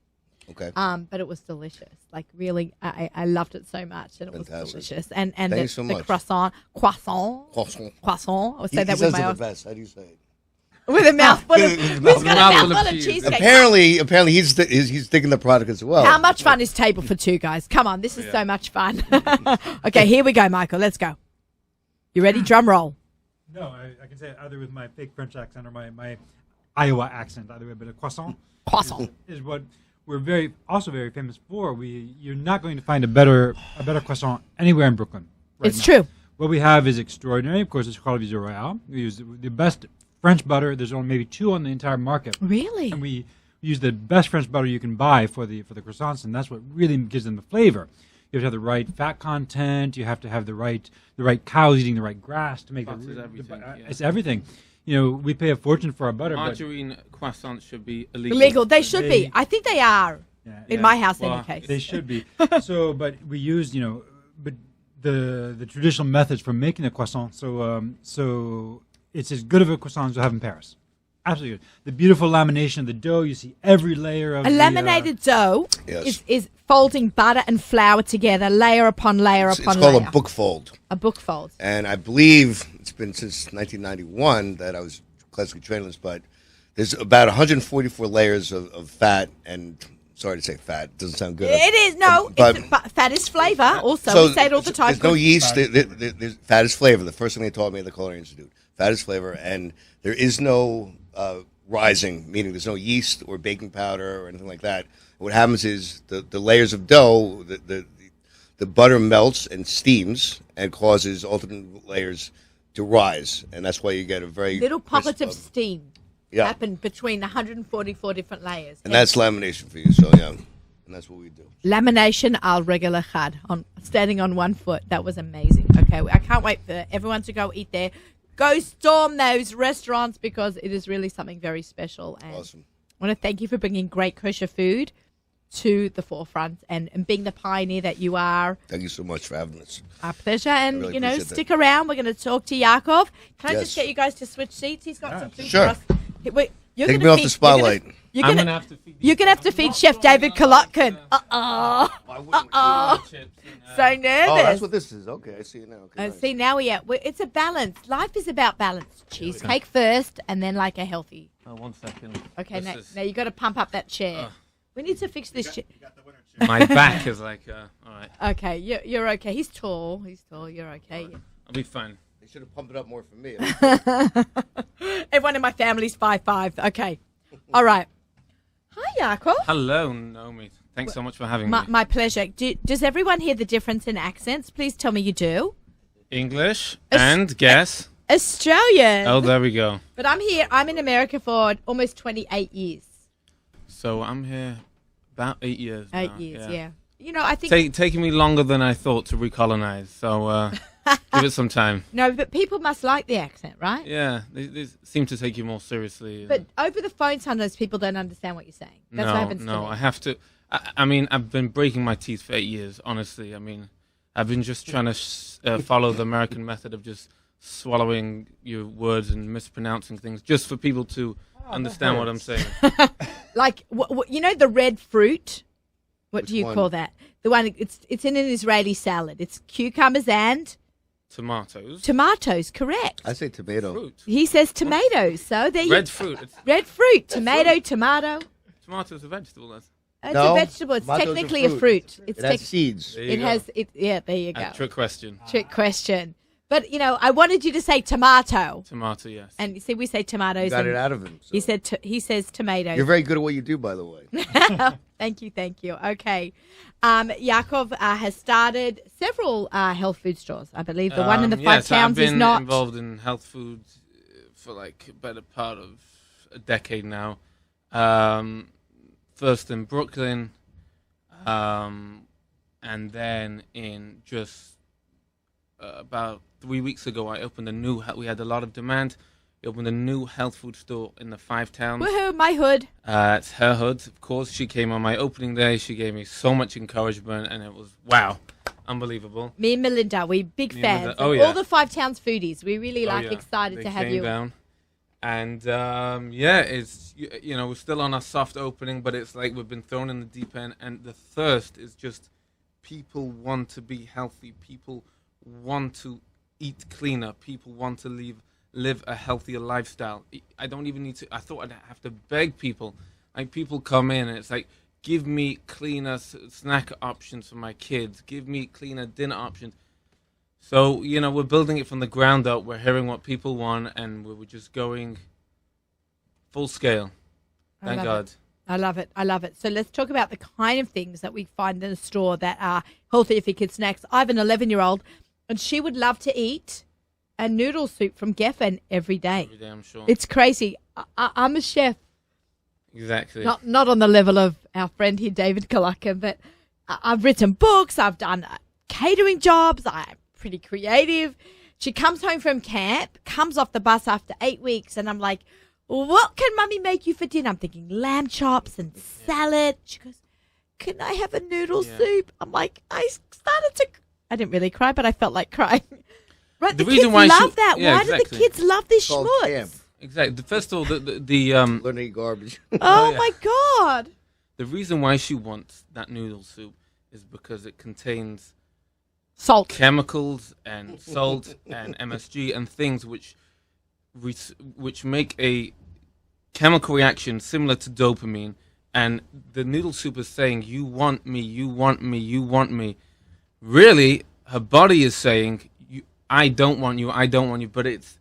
Okay. But it was delicious. Like really, I loved it so much, and it was Fantastic. delicious. And Thank the, you so the much. croissant. I would say He that says with my it own, the best. How do you say it? with a mouthful of. With a Who's got a mouthful of mouthful of cheese. cheesecake? Apparently he's digging the product as well. How much fun is Table for Two, guys? Come on, this is so much fun. Okay, here we go, Michael. Let's go. You ready? Drum roll. No, I can say it either with my fake French accent or my Iowa accent, either way. But a croissant is what we're very famous for. You're not going to find a better croissant anywhere in Brooklyn. It's now. true. What we have is extraordinary. Of course, it's called Visa Royale. We use the best French butter. There's only maybe 2 on the entire market. Really? And we use the best French butter you can buy for the croissants, and that's what really gives them the flavor. You have to have the right fat content. You have to have the right cows eating the right grass to make Fat is everything, It's everything. We pay a fortune for our butter. Margarine croissants should be illegal. Illegal. They should be. I think they are. In my house, in any case. They should be. But we use, but the traditional methods for making a croissant. So it's as good of a croissant as you have in Paris. Absolutely good. The beautiful lamination of the dough. You see every layer of A laminated dough Yes. is folding butter and flour together, layer upon layer It's upon called layer. a book fold. A book fold. And I believe it's been since 1991 that I was classically trained in this, but there's about 144 layers of fat, and sorry to say fat, it doesn't sound good. It is. No, But- fat is flavor. Also, we say it all the time. There's no yeast. There's fat is flavor. The first thing they taught me at the Culinary Institute. Fat is flavor, and there is no rising, meaning there's no yeast or baking powder or anything like that. What happens is the layers of dough, the butter melts and steams and causes alternate layers to rise, and that's why you get a very Little pockets crisp, of steam happen between 144 different layers. and that's lamination for you. So yeah, and that's what we do. Lamination al regular chad, on standing on one foot. That was amazing. Okay, I can't wait for everyone to go eat there. Go storm those restaurants, because it is really something very special. And Awesome. I want to thank you for bringing great kosher food to the forefront and being the pioneer that you are. Thank you so much for having us. Our pleasure. And, really appreciate that. stick around. We're going to talk to Yaakov. Can I Yes. just get you guys to switch seats? He's got some food Sure. for us. Take me off the spotlight. You're I'm gonna, gonna have to feed you're gonna have to feed Chef David Kolotkin. So nervous. Oh, that's what this is. Okay, I see it now. Okay, nice. See, now it's a balance. Life is about balance. Cheesecake first, and then like a healthy. Oh, 1 second. Okay, This now you got to pump up that chair. We need to fix this chair. My back is like, all right. Okay, you're okay. He's tall. You're okay. I'll be fine. They should have pumped it up more for me. Everyone in my family's 5'5". Okay. All right. Hi, Yaakov. Hello, Naomi. Thanks so much for having me. My pleasure. Does everyone hear the difference in accents? Please tell me you do. English and guess. Australian. Oh, there we go. But I'm in America for almost 28 years. So I'm here about 8 years now. 8 years, yeah. You know, I think... Taking me longer than I thought to recolonize, so give it some time. No, but people must like the accent, right? Yeah, they seem to take you more seriously. But over the phone, sometimes people don't understand what you're saying. That's what happens to me. I have to... I mean, I've been breaking my teeth for 8 years, honestly. I mean, I've been just trying to follow the American method of just swallowing your words and mispronouncing things just for people to understand what I'm saying. Like, you know the red fruit? What do you one? call that? The one, it's in an Israeli salad. It's cucumbers and... Tomatoes. Tomatoes, correct. I say tomato. Fruit. He says tomatoes, so there you Red fruit. Red fruit, tomato. Tomato's a vegetable. It's No, a vegetable. It's tomato's a technically a fruit. fruit. It's It has seeds. There you go. Yeah, there you go. Trick question. Trick question. But, you know, I wanted you to say tomato. Tomato, yes. And you see, we say tomatoes. You got and it out of him. So. he says tomatoes. You're very good at what you do, by the way. Thank you. Okay. Yaakov has started several health food stores. I believe the one in the Five Towns is not. I've been involved in health foods for like a better part of a decade now. First in Brooklyn, and then in just about 3 weeks ago, I opened we had a lot of demand. We opened a new health food store in the Five Towns. Woohoo, my hood. It's her hood, of course. She came on my opening day. She gave me so much encouragement, and it was, wow, unbelievable. Me and Melinda, we're big fans. Oh, yeah. All the Five Towns foodies. We really excited They to have came you. down. And, it's, we're still on our soft opening, but it's like we've been thrown in the deep end, and the thirst is just people want to be healthy. People want to eat cleaner. People want to live a healthier lifestyle. I don't even need to. I thought I'd have to beg people. Like, people come in and it's like, give me cleaner snack options for my kids. Give me cleaner dinner options. So, we're building it from the ground up. We're hearing what people want, and we're just going full scale. Thank God. I love it. So let's talk about the kind of things that we find in a store that are healthy for kids' snacks. I have an 11-year-old, and she would love to eat a noodle soup from Geffen every day. Every day, I'm sure. It's crazy. I'm a chef. Exactly. Not on the level of our friend here, David Kalaka, but I've written books. I've done catering jobs. I'm pretty creative. She comes home from camp, comes off the bus after 8 weeks, and I'm like, what can Mummy make you for dinner? I'm thinking lamb chops and salad. She goes, can I have a noodle soup? I'm like, I didn't really cry, but I felt like crying. Right, the reason kids why love that. yeah, Why exactly. do the kids love this Called schmutz? camp. Exactly. First of all, the Learn to eat garbage. Oh, yeah. my God. The reason why she wants that noodle soup is because it contains Salt. chemicals and salt and MSG and things which make a chemical reaction similar to dopamine. And the noodle soup is saying, you want me, you want me, you want me. Really, her body is saying, I don't want you, I don't want you. But it's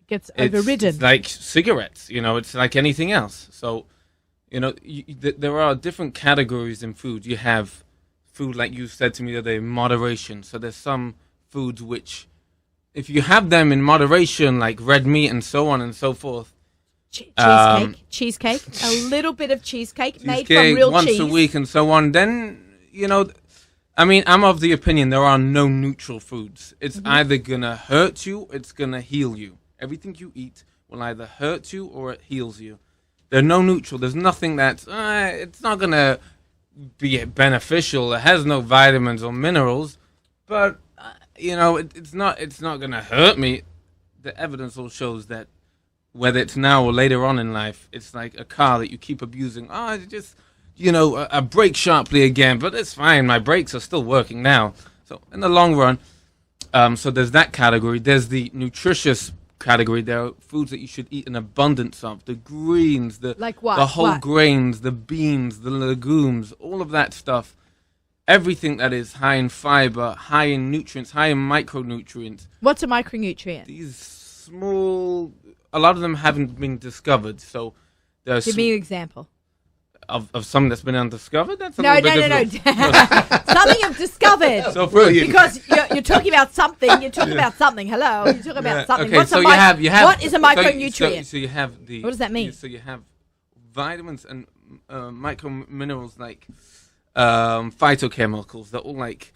Gets overridden. It's like cigarettes, it's like anything else. So, there are different categories in food. You have food, like you said to me the other day, moderation. So there's some foods which, if you have them in moderation, like red meat and so on and so forth. Cheesecake. A little bit of cheesecake made Cheesecake from real once cheese. a week and so on. Then, I'm of the opinion there are no neutral foods. It's either going to hurt you, it's going to heal you. Everything you eat will either hurt you or it heals you. There's no neutral. There's nothing that's, it's not going to be beneficial. It has no vitamins or minerals, but, it's not going to hurt me. The evidence all shows that whether it's now or later on in life, it's like a car that you keep abusing. Oh, it's just, I brake sharply again, but it's fine. My brakes are still working now. So in the long run, so there's that category. There's the nutritious category. There are foods that you should eat in abundance of. The greens, Like what? the whole What? grains, the beans, the legumes, all of that stuff. Everything that is high in fiber, high in nutrients, high in micronutrients. What's a micronutrient? These small, a lot of them haven't been discovered. So there's Give me an example. of something that's been undiscovered. That's a No. little bit difficult. Something you've discovered. So Brilliant. Because you're talking about something. You're talking about something. Hello. You're talking about something. Okay, What's so a you have What is a so micronutrient? So you have the. What does that mean? So you have vitamins and micro minerals like phytochemicals that all like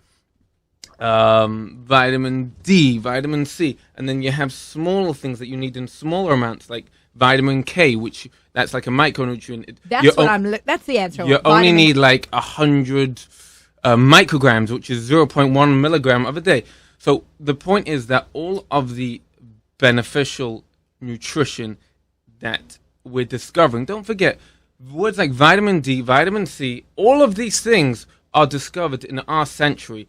vitamin D, vitamin C, and then you have smaller things that you need in smaller amounts like vitamin K, which that's like a micronutrient. That's what I'm. That's the answer. You only Vitamin- need like 100 micrograms, which is 0.1 milligram of a day. So the point is that all of the beneficial nutrition that we're discovering, don't forget, words like vitamin D, vitamin C, all of these things are discovered in our century.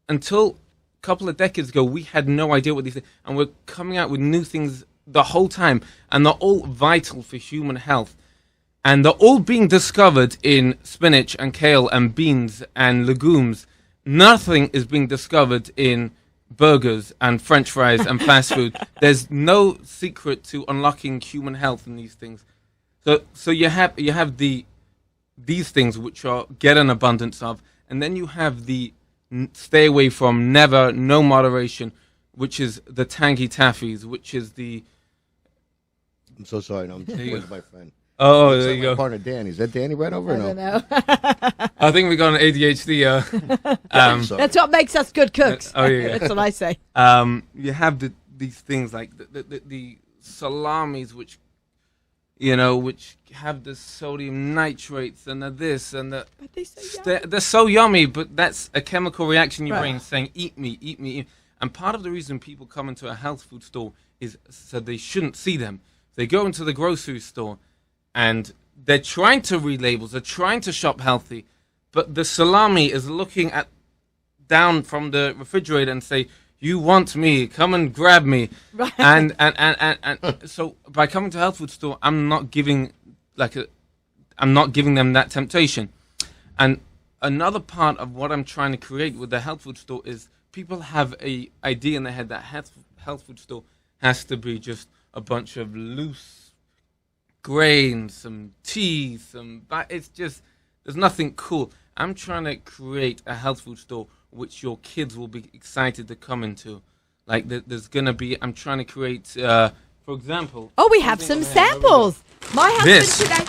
Until a couple of decades ago, we had no idea what these things, and we're coming out with new things the whole time, and they're all vital for human health. And they're all being discovered in spinach and kale and beans and legumes. Nothing is being discovered in burgers and French fries and fast food. There's no secret to unlocking human health in these things. So you have these things which are get an abundance of, and then you have the stay away from, never, no moderation, which is the tangy taffies, which is the. I'm so sorry. No, I'm with my friend. Oh, It's there like you my go. partner Danny. Is that Danny right over? I Or don't no? know. I think we got an ADHD. I'm sorry. That's what makes us good cooks. Oh, yeah. That's what I say. You have these things like the salamis, which which have the sodium nitrates and the this and the. But they say They're so yummy, but that's a chemical reaction in your Right. brain saying, eat me, eat me, eat. And part of the reason people come into a health food store is so they shouldn't see them. They go into the grocery store and they're trying to read labels, they're trying to shop healthy, but the salami is looking down from the refrigerator and say, you want me, come and grab me. Right. And so by coming to a health food store, I'm not giving them that temptation. And another part of what I'm trying to create with the health food store is people have a idea in their head that health food store has to be just a bunch of loose grains, some cheese, it's just, there's nothing cool. I'm trying to create a health food store which your kids will be excited to come into. Like there's gonna be, I'm trying to create, for example. Oh, we have some samples. My husband This. today.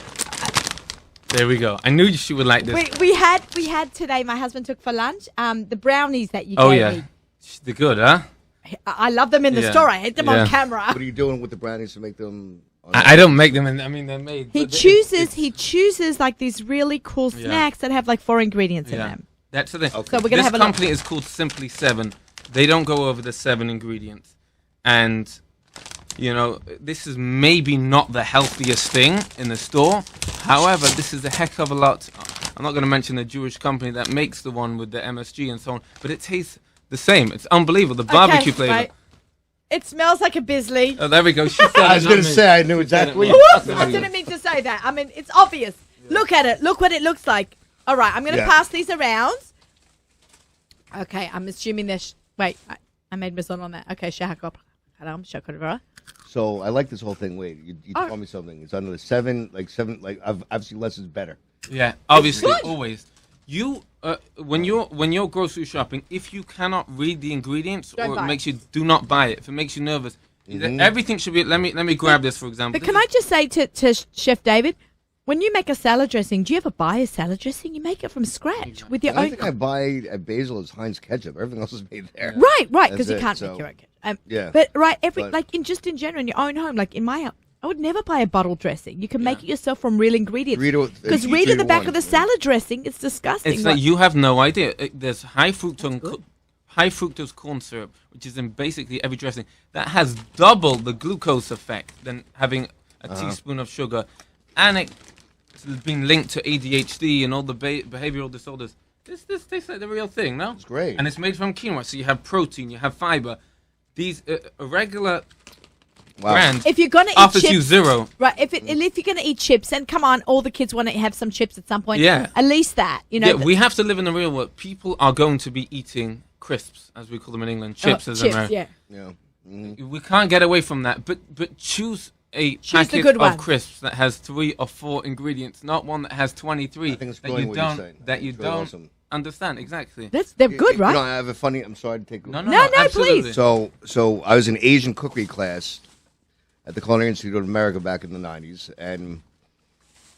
There we go. I knew she would like this. We had today. My husband took for lunch. The brownies that you Oh gave yeah, me. they're good, huh? I love them in the Yeah. store. I hate them Yeah. on camera. What are you doing with the brownies to make them? I don't make them, I mean they're made. He but chooses like these really cool Yeah. snacks that have like 4 ingredients in Yeah. them. That's the thing. Okay. So we're gonna This have a look. company is called Simply 7. They don't go over the 7 ingredients, and this is maybe not the healthiest thing in the store. However, this is a heck of a lot. I'm not going to mention the Jewish company that makes the one with the MSG and so on, but it tastes the same. It's unbelievable. The barbecue flavor. Right. It smells like a Bisley. Oh, there we go. She said I was it, going not to me. say I knew exactly. it. Whoops, There I we go. didn't mean to say that. I mean, it's obvious. Look at it. Look what it looks like. All right, I'm going to Yeah. pass these around. Okay, I'm assuming there's. Wait, I made mistake on that. Okay, shahakop. So I like this whole thing. Wait, you Oh. told me something. It's under the 7, like obviously less is better. Yeah, obviously, good. always. You when you're grocery shopping, if you cannot read the ingredients Don't or buy it it. makes you do not buy it, if it makes you nervous, Mhm. everything should be. Let me grab this for example. But can I just say to Chef David, when you make a salad dressing, do you ever buy a salad dressing? You make it from scratch with your The only own. thing I buy at Basil is Heinz ketchup. Everything else is made there. Right, because That's you it, can't so- make your own. Yeah. But But- like in general in your own home, like in my house, I would never buy a bottle dressing. You can make it yourself from real ingredients. Because Each read in the back 3-to-1. of the salad dressing, it's disgusting. It's like you have no idea. There's high fructose high fructose corn syrup, which is in basically every dressing, that has double the glucose effect than having a teaspoon of sugar, and it's been linked to ADHD and all the behavioral disorders. This tastes like the real thing, no? It's great. And it's made from quinoa, so you have protein, you have fiber. These regular brand if you're gonna eat offers chips, you zero. right? If you're gonna eat chips, and come on, all the kids want to have some chips at some point. Yeah. At least that, you know. Yeah, we have to live in the real world. People are going to be eating crisps, as we call them in England, chips as chips, American. yeah. Yeah. Mhm. We can't get away from that. But choose a the packet good of one. crisps that has 3 or 4 ingredients, not one that has 23. I think it's that brilliant you what you're don't saying. I that think you it's really don't awesome. understand exactly. They're good, right? You know, I have a funny. I'm sorry to take. No, No, absolutely. please. So I was in Asian cookery class at the Culinary Institute of America back in the 90s, and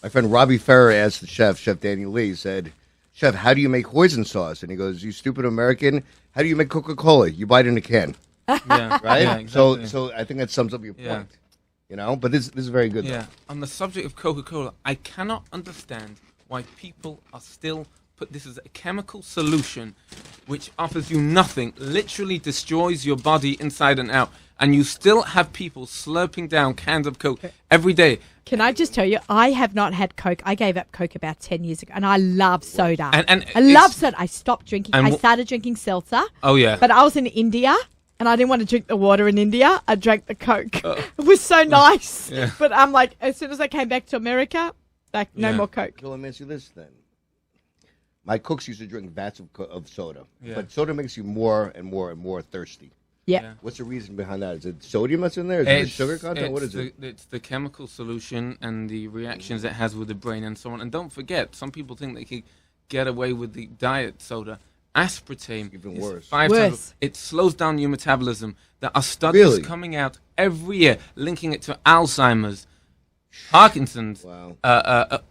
my friend Robbie Ferrer asked the chef Daniel Lee, said, "Chef, how do you make hoisin sauce?" And he goes, "You stupid American, how do you make Coca-Cola? You buy it in a can." Yeah, Right? Yeah, exactly. So I think that sums up your Yeah. point. You know, but this is very good. Yeah. On the subject of Coca-Cola, I cannot understand why people are still put this as a chemical solution which offers you nothing, literally destroys your body inside and out, and you still have people slurping down cans of Coke every day. Can I just tell you, I have not had Coke. I gave up Coke about 10 years ago, and I love soda. And I love soda. I stopped drinking. And I started drinking seltzer. Oh yeah. But I was in India, and I didn't want to drink the water in India. I drank the Coke. It was so nice. Yeah. But I'm like, as soon as I came back to America, like, no Yeah. more Coke. So let me ask you this then. My cooks used to drink vats of soda, Yeah. but soda makes you more and more and more thirsty. Yeah. Yeah. What's the reason behind that? Is it sodium that's in there? Is it the sugar content? What is it? It's the chemical solution and the reactions it has with the brain and so on. And don't forget, some people think they can get away with the diet soda. Aspartame Even is worse. 5 Worse. times. It slows down your metabolism. There are studies Really? coming out every year linking it to Alzheimer's, Parkinson's, Wow.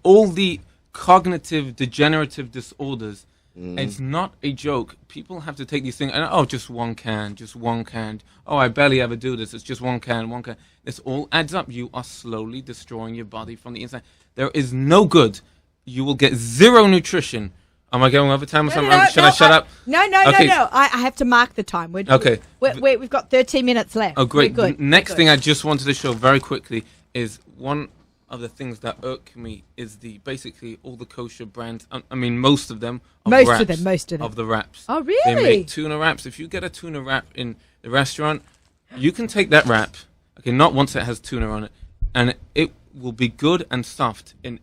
all the cognitive degenerative disorders. Mm-hmm. It's not a joke. People have to take these things and just one can. Oh, I barely ever do this. It's just one can. This all adds up. You are slowly destroying your body from the inside. There is no good. You will get zero nutrition. Am I going over time or something? Should I shut up? No. Okay. I have to mark the time. Okay. We've got 13 minutes left. Oh, great. We're good. The next We're thing good. I just wanted to show very quickly is one of the things that irk me is basically all the kosher brands. I mean, most of them. Most of them. Of the wraps. Oh, They really? make tuna wraps. If you get a tuna wrap in the restaurant, you can take that wrap, okay, not once it has tuna on it, and it will be good and soft in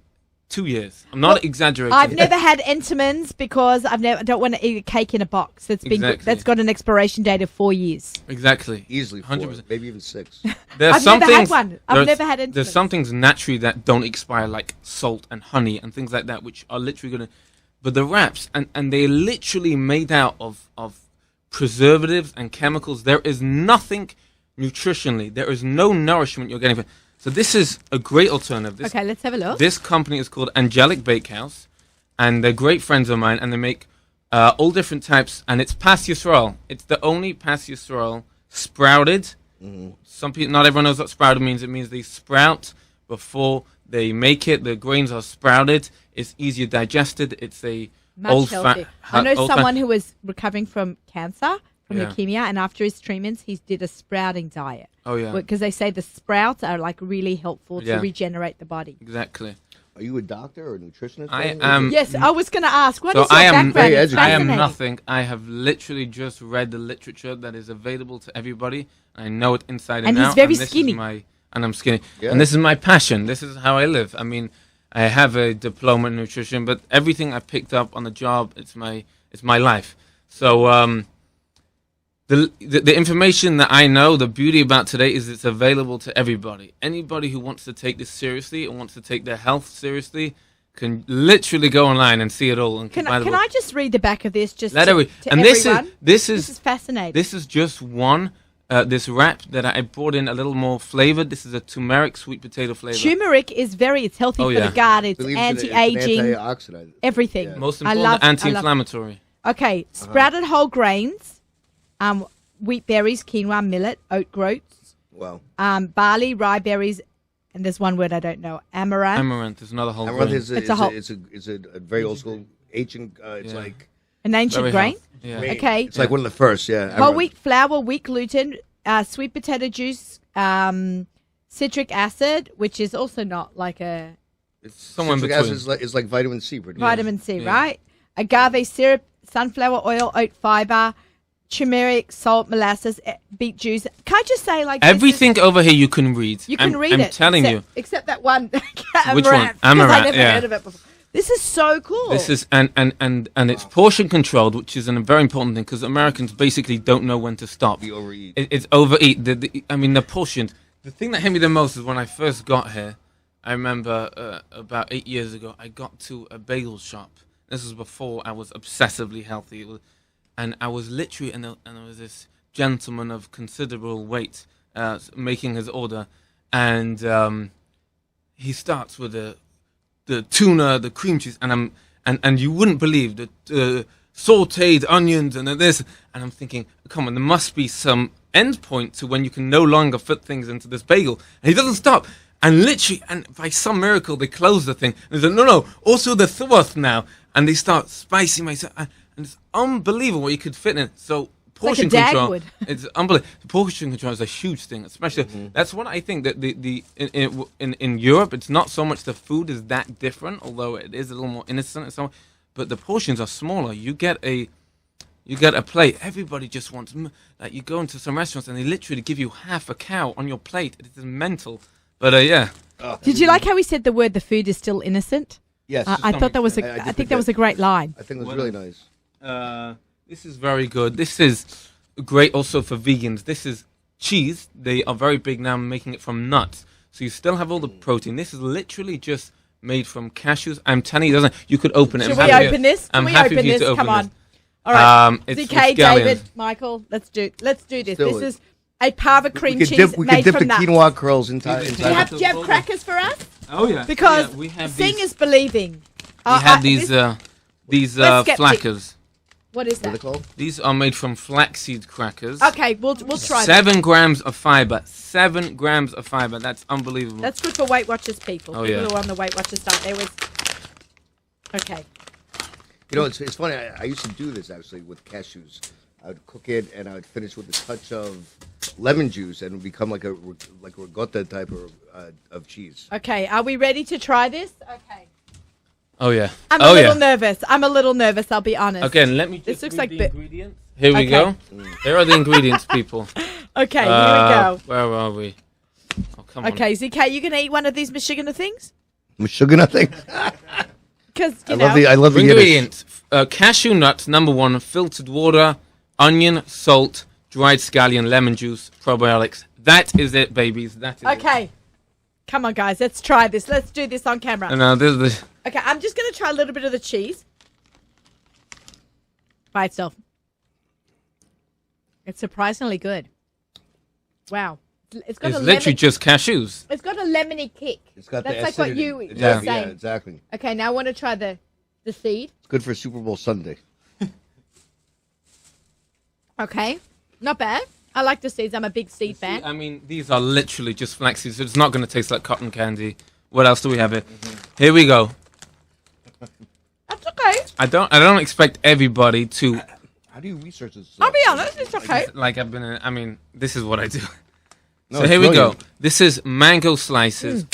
2 years. I'm not exaggerating. I've never had Entenmann's because I don't want to eat a cake in a box. Exactly. That's got an expiration date of 4 years. Exactly. Easily 4, 100%. maybe even 6. There's I've some never had things- one. I've there's- never had There's Entenmann's. some things naturally that don't expire, like salt and honey and things like that, which are literally going to. But the wraps, and they're literally made out of preservatives and chemicals. There is nothing nutritionally. There is no nourishment you're getting from. So this is a great alternative. Okay, let's have a look. This company is called Angelic Bakehouse, and they're great friends of mine, and they make all different types, and it's pas Yisrael. It's the only pas Yisrael sprouted. Some people, not everyone knows what sprouted means. It means they sprout before they make it. The grains are sprouted. It's easier digested. It's a Much healthy. I know someone who was recovering from cancer, from Yeah. leukemia, and after his treatments, he did a sprouting diet. Oh yeah, Because they say the sprouts are like really helpful Yeah. to regenerate the body. exactly. Are you a doctor or a nutritionist? I What am. is it? Yes, I was going to ask, what So is your I am background? very It's educated. I am fascinating. nothing. I have literally just read the literature that is available to everybody. I know it inside and And out. he's very this is skinny. And I'm skinny. Yeah. And this is my passion. This is how I live. I mean, I have a diploma in nutrition, but everything I picked up on the job, it's my life. So the information that I know, the beauty about today is it's available to everybody. Anybody who wants to take this seriously and wants to take their health seriously can literally go online and see it all. And Can buy the I book. just read the back of this just Let to, every- to and everyone? this This is is fascinating. this is just one. This wrap that I brought in a little more flavor. This is a turmeric sweet potato flavor. Turmeric is it's healthy Oh, for yeah. the gut. It's Believes in it. It's an anti-aging, antioxidant. everything. Yeah. Most I important, love- anti-inflammatory. Okay, sprouted whole grains, wheat berries, quinoa, millet, oat groats, Well, barley, rye berries, and there's one word I don't know, amaranth. Amaranth is another whole Amaranth grain. is It's a whole- a very old school ancient. It's Yeah. like An ancient Very grain. healthy. Yeah. Grain. Okay. It's like one of the first, yeah. Whole wheat flour, wheat gluten, sweet potato juice, citric acid, which is also not like a It's somewhere in citric between. acid is like vitamin C, pretty much. vitamin C, Yeah. right? Agave syrup, sunflower oil, oat fiber, turmeric, salt, molasses, beet juice. Can I just say, like, this Everything over here you can read. is, you can read I'm it. telling you. except that one. Which one? Amaranth, 'cause I Amaranth, never yeah. heard of it before. This is so cool. This is and it's portion controlled, which is a very important thing because Americans basically don't know when to stop. We overeat. It's overeat. I mean, the portions. The thing that hit me the most is when I first got here. I remember about 8 years ago, I got to a bagel shop. This was before I was obsessively healthy, and I was literally and there was this gentleman of considerable weight making his order, and he starts with the tuna, the cream cheese, and you wouldn't believe the sautéed onions and this, and I'm thinking, come on, there must be some end point to when you can no longer fit things into this bagel, and he doesn't stop, and literally, and by some miracle, they close the thing, and they say, no, also the thawth now, and they start spicing myself, and it's unbelievable what you could fit in it. So portion like a control, Dagwood. it's unbelievable. Portion control is a huge thing, especially that's what I think that in Europe, it's not so much the food is that different, although it is a little more innocent and so on, but the portions are smaller. You get a plate. Everybody just wants like you go into some restaurants and they literally give you half a cow on your plate. It is mental, but yeah. Did you like how he said the word "the food is still innocent"? Yes. I thought that was I I did think that was a great line. I think it was really nice. This is very good. This is great also for vegans. This is cheese. They are very big now making it from nuts. So you still have all the protein. This is literally just made from cashews. I'm telling you, doesn't. You could open it. Should I'm we happy- open this? I'm Can we happy for open you to this? open Come on. this. All right. It's DK, scallions. David, Michael, let's do this. do This it. is a pava cream We cheese could made dip from the nuts. quinoa curls inside. Do you have Hold on. crackers for us? Oh yeah. Because we have seeing these. is believing. We have these we're skeptic. flackers. What is What are they that? called? These are made from flaxseed crackers. Okay, we'll try that. 7 grams of fiber. 7 grams of fiber. That's unbelievable. That's good for Weight Watchers people. Oh, People yeah. who are on the Weight Watchers diet. There was. Okay. You know, it's funny. I used to do this actually with cashews. I would cook it and I would finish with a touch of lemon juice and it would become like a ricotta type of cheese. Okay, are we ready to try this? Okay. Oh yeah. I'm oh a little yeah. nervous. I'll be honest. Okay, let me just This looks read like the bit- ingredients. Here we Okay. go. Here are the ingredients, people. Okay, here we go. Where are we? Oh, come on. Okay, ZK, you going to eat one of these Michigan things? Sugar nothing. Because, I love the Yiddish. Ingredients. Cashew nuts, number 1. Filtered water, onion, salt, dried scallion, lemon juice, probiotics. That is it, babies. That is it. Okay. Come on, guys. Let's try this. Let's do this on camera. And now this is Okay, I'm just going to try a little bit of the cheese by itself. It's surprisingly good. Wow. It's got it's a literally lemon, just cashews. it's got a lemony kick. It's got That's the like what acidity. you were Exactly, saying. Yeah, exactly. Okay, now I want to try the seed. It's good for Super Bowl Sunday. Okay. Not bad. I like the seeds. I'm a big seed fan. I mean, these are literally just flaxseeds, so it's not going to taste like cotton candy. What else do we have here? Here we go. That's okay. I don't expect everybody to How do you research this? I'll be honest. It's okay. like I've been. I mean, this is what I do. No, So it's here we go. brilliant. This is mango slices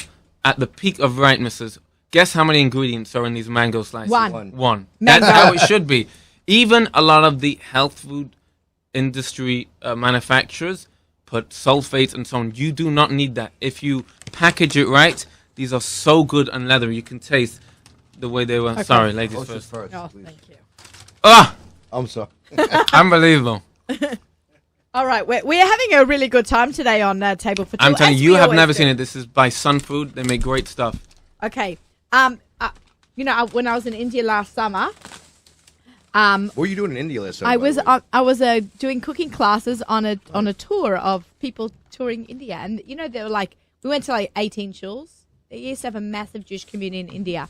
at the peak of ripeness. Guess how many ingredients are in these mango slices? One. One. Mango. That's how it should be. Even a lot of the health food industry manufacturers put sulfates and so on. You do not need that. If you package it right, these are so good and leathery. You can taste the way they were. Okay. Sorry, ladies Closest first. first, Oh, please. thank you. Ah, I'm sorry. unbelievable. All right, we're having a really good time today on Table for Two. I'm telling as you, you we have always never do. seen it. This is by Sun Food. They make great stuff. Okay. When I was in India last summer, What were you doing in India last summer? I by the was way? doing cooking classes on a tour of people touring India, and they were like, we went to like 18 shuls. They used to have a massive Jewish community in India,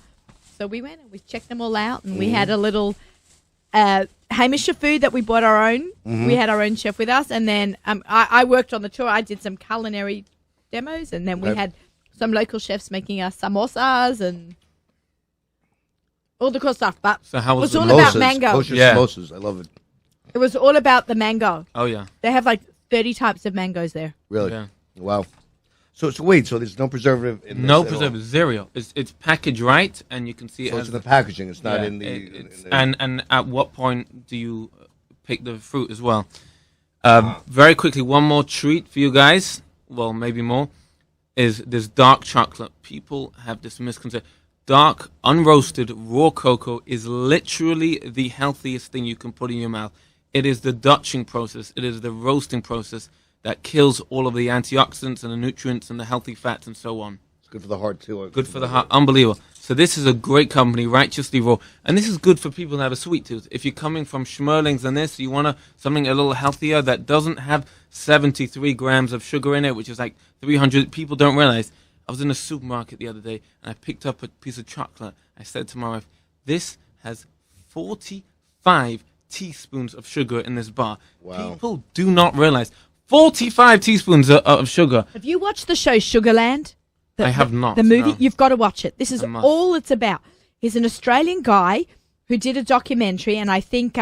so we went and we checked them all out, and we had a little Hamish food that we bought our own. We had our own chef with us, and then I worked on the tour. I did some culinary demos, and then we Okay. had some local chefs making us samosas and all the cool stuff. But So how it was was the all about Samosas, mango. Kosher Yeah. samosas. I love it. It was all about the mango. Oh yeah. They have like 30 types of mangoes there. Really? Yeah. Wow. So wait. So there's no preservative in this No at all? preservative, zero. It's packaged right, and you can see So it it's has in the packaging. It's not yeah, in the. it's- in the- and at what point do you pick the fruit as well? Very quickly, one more treat for you guys. Well, maybe more. Is this dark chocolate? People have this misconception. Dark, unroasted, raw cocoa is literally the healthiest thing you can put in your mouth. It is the Dutching process. It is the roasting process that kills all of the antioxidants and the nutrients and the healthy fats and so on. it's good for the heart too. Good for the heart. Unbelievable. So this is a great company, Righteously Raw. And this is good for people that have a sweet tooth. If you're coming from Schmerlings and this, you want something a little healthier that doesn't have 73 grams of sugar in it, which is like 300. People don't realize. I was in a supermarket the other day, and I picked up a piece of chocolate. I said to my wife, this has 45 teaspoons of sugar in this bar. Wow. People do not realize. 45 teaspoons of sugar. Have you watched the show Sugarland? I have not, The movie? no. You've got to watch it. This is I must. all it's about. He's an Australian guy who did a documentary, and I think,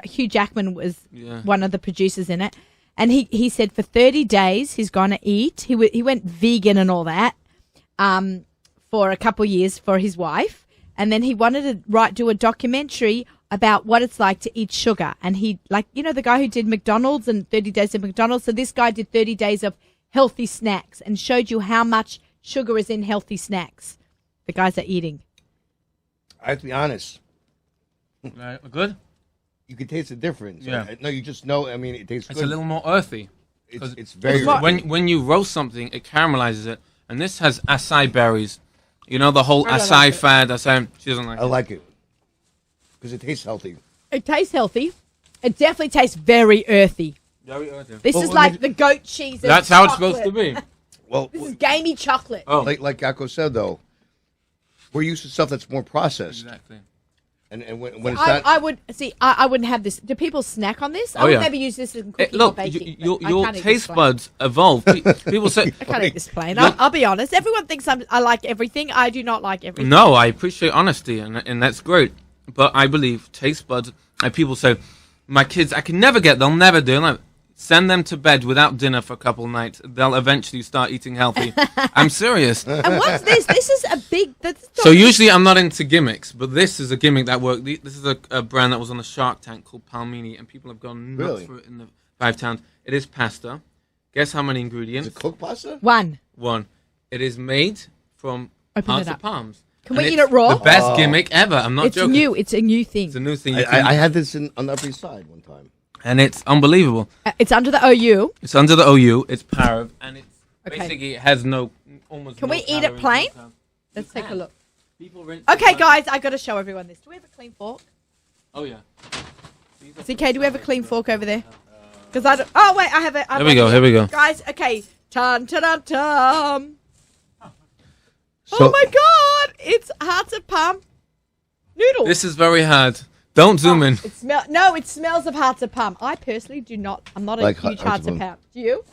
Hugh Jackman was Yeah. one of the producers in it. And he said for 30 days he's going to eat. He went vegan and all that for a couple years for his wife. And then he wanted to do a documentary about what it's like to eat sugar. And he, the guy who did McDonald's and 30 days of McDonald's. So this guy did 30 days of healthy snacks and showed you how much sugar is in healthy snacks the guys are eating. I have to be honest. Right, good? You can taste the difference. Yeah. No, you just know. I mean, it tastes It's good. a little more earthy. It's very. It's what- When you roast something, it caramelizes it. And this has acai berries. You know the whole I don't acai like it. fad. Acai, she doesn't like I it. like it because it tastes healthy. It tastes healthy. It definitely tastes very earthy. Very earthy. This Well, is well, like maybe- the goat cheese. And That's how it's chocolate. supposed to be. Well, This is gamey chocolate. Oh, like Yaakov said though, we're used to stuff that's more processed, exactly. and when it's not. I would see. I wouldn't have this. Do people snack on this? I Oh, would yeah. maybe use this in cooking or Look, baking. your but I can't eat this taste plain. buds evolve. People say, I can't eat this plain. I'll be honest. Everyone thinks I like everything. I do not like everything. no, I appreciate honesty, and that's great. But I believe taste buds, and people say, my kids, I can never get, they'll never do. Like, send them to bed without dinner for a couple of nights. They'll eventually start eating healthy. I'm serious. And what's this? This is a big. So usually I'm not into gimmicks, but this is a gimmick that worked. This is a brand that was on the Shark Tank called Palmini, and people have gone nuts Really? for it in the 5 towns. It is pasta. Guess how many Is ingredients? it cooked pasta? one. 1. It is made from Open hearts it of up. palms. Can And we eat it's it raw? The best Oh. gimmick ever. I'm not It's joking. new. It's a new thing. It's a new thing. You can, I had this on the Upper East Side one time. and it's unbelievable. It's under the OU. It's under the OU. It's Parav, and it's Okay. basically it has almost. Can no we eat it calories, plain? no carbs. Let's You take a can. look. People rinse Okay, it, guys, I got to show everyone this. Do we have a clean fork? Oh yeah. CK, do we have a clean fork over there? Because I don't. Oh wait, I have it. Here we go. Here we go. Guys, okay. Tan ta ta tam. So, Oh my God! It's hearts of palm noodles. This is very hard. Don't zoom in. It smells of hearts of palm. I personally do not. I'm not a Like huge hearts hearts of of palm. palm. Do you?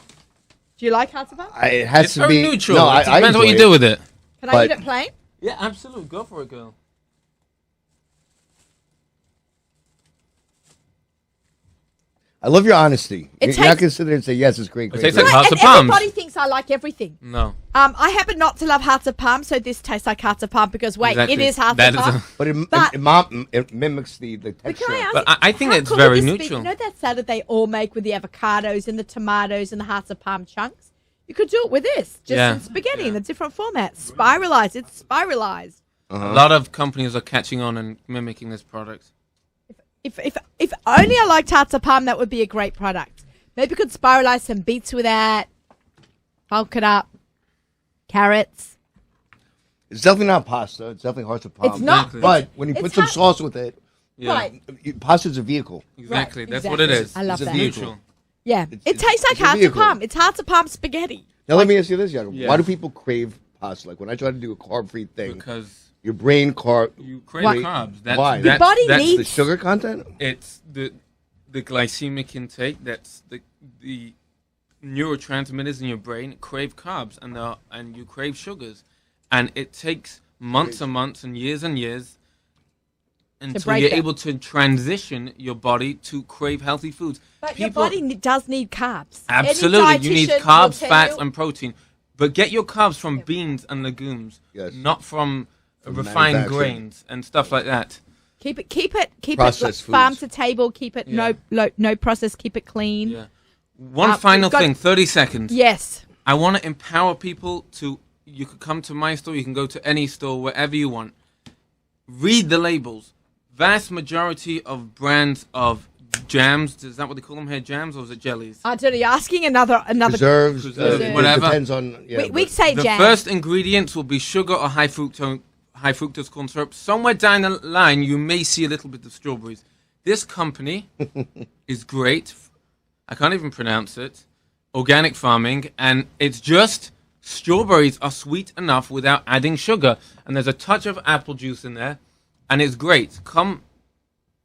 Do you like hearts of palm? it has It's to very be neutral. No, It I depends what you enjoy do it. with it. Can I But- eat it plain? Yeah, absolutely. Go for it, girl. I love your honesty. It You're tastes- not gonna sit there and say yes, it's great. tastes great. like hearts and of palms. everybody thinks I like everything. No. I happen not to love hearts of palm, so this tastes like hearts of palm because wait, Exactly. it is hearts That of is palm. a- But it, But- it mimics the But texture. can I ask But you, I think how it's cool very would this be? neutral. You know that salad they all make with the avocados and the tomatoes and the hearts of palm chunks? You could do it with this, just Yeah. in spaghetti in Yeah. a different format. Spiralized. It's spiralized. A lot of companies are catching on and mimicking this product. If only I liked hearts of palm, that would be a great product. Maybe we could spiralize some beets with that. Bulk it up. Carrots. It's definitely not pasta. It's definitely hearts of palm. It's not. Exactly. But when you It's put some hot- sauce with it, Yeah. Right. pasta's a vehicle. Exactly. Right, That's exactly. what it is. I love It's a that. vehicle. Neutral. Yeah. It's- It tastes like it's a hearts of vehicle. palm. It's hearts of palm spaghetti. Now let me ask you this, Yaakov. Yeah. Why do people crave pasta? Like when I try to do a carb-free thing, Because your brain you crave Why? carbs. That's, Why? Your That's, body that's needs- the sugar content. It's the glycemic intake. That's the neurotransmitters in your brain crave carbs and you crave sugars, and it takes months and months and years until break you're it. able to transition your body to crave healthy foods. But your body does need carbs. Absolutely. Any You need dietitian carbs, will tell fats, you- and protein. But get your carbs from beans and legumes, Yes. not from refined manufactured. grains and stuff like that. Keep it Processed farm foods. to table. Keep it Yeah. no process. Keep it clean. Yeah. One we've final got- thing, 30 seconds. Yes. I want to empower people to, you could come to my store, you can go to any store, wherever you want. Read the labels. Vast majority of brands of jams, is that what they call them here, jams, or is it jellies? I don't know. You're asking another. Preserves, Preserves, it whatever. depends on. Yeah, We but say The jam. first ingredients will be sugar or high fructose corn syrup. Somewhere down the line, you may see a little bit of strawberries. This company is great. I can't even pronounce it. Organic farming, and it's just strawberries are sweet enough without adding sugar, and there's a touch of apple juice in there, and it's great. Come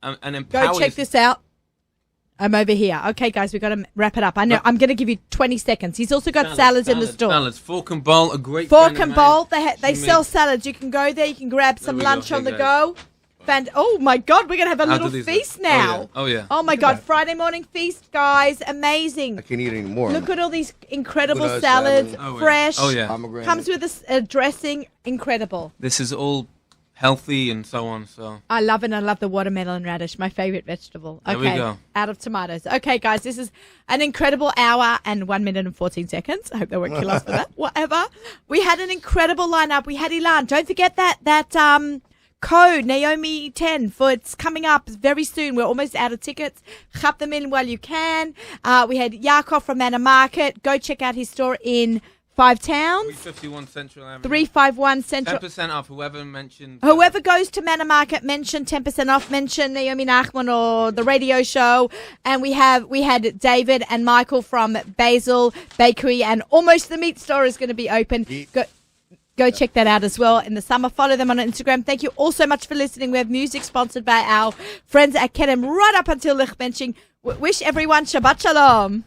and empower. Go check this out. I'm over here. Okay, guys, we've got to wrap it up. I know. I'm going to give you 20 seconds. He's also got salads in the store. Salads, fork and bowl, a great Fork friend of and mine. bowl. They She sell makes- salads. You can go there. You can grab some we go. lunch on Hey, the guys. go. Oh my God, we're gonna have a How do little these feast look? now. Oh yeah. Oh my God, Friday morning feast, guys! Amazing. I can't eat anymore. Look at all these incredible With our salads, salmon. Oh, yeah. fresh. Oh yeah. Pomegranate. Comes with a dressing, incredible. This is all healthy and so on. So I love it. I love the watermelon radish, my favorite vegetable. There Okay, we go. out of tomatoes. Okay, guys, this is an incredible hour and 1 minute and 14 seconds. I hope they won't kill us for that. Whatever. We had an incredible lineup. We had Elan. Don't forget that code Naomi 10 for it's coming up very soon. We're almost out of tickets. Chap them in while you can. We had Yaakov from Manna Market. Go check out his store in 5 Towns. 351 Central Avenue. 351 Central. 10% off. Whoever mentioned. Whoever goes to Manna Market, mention 10% off. Mention Naomi Nachman or the radio show. And we had David and Michael from Basil Bakery, and almost the meat store is going to be open. Go check that out as well in the summer. Follow them on Instagram. Thank you all so much for listening. We have music sponsored by our friends at Kedem right up until Lichtbenching. Wish everyone Shabbat Shalom.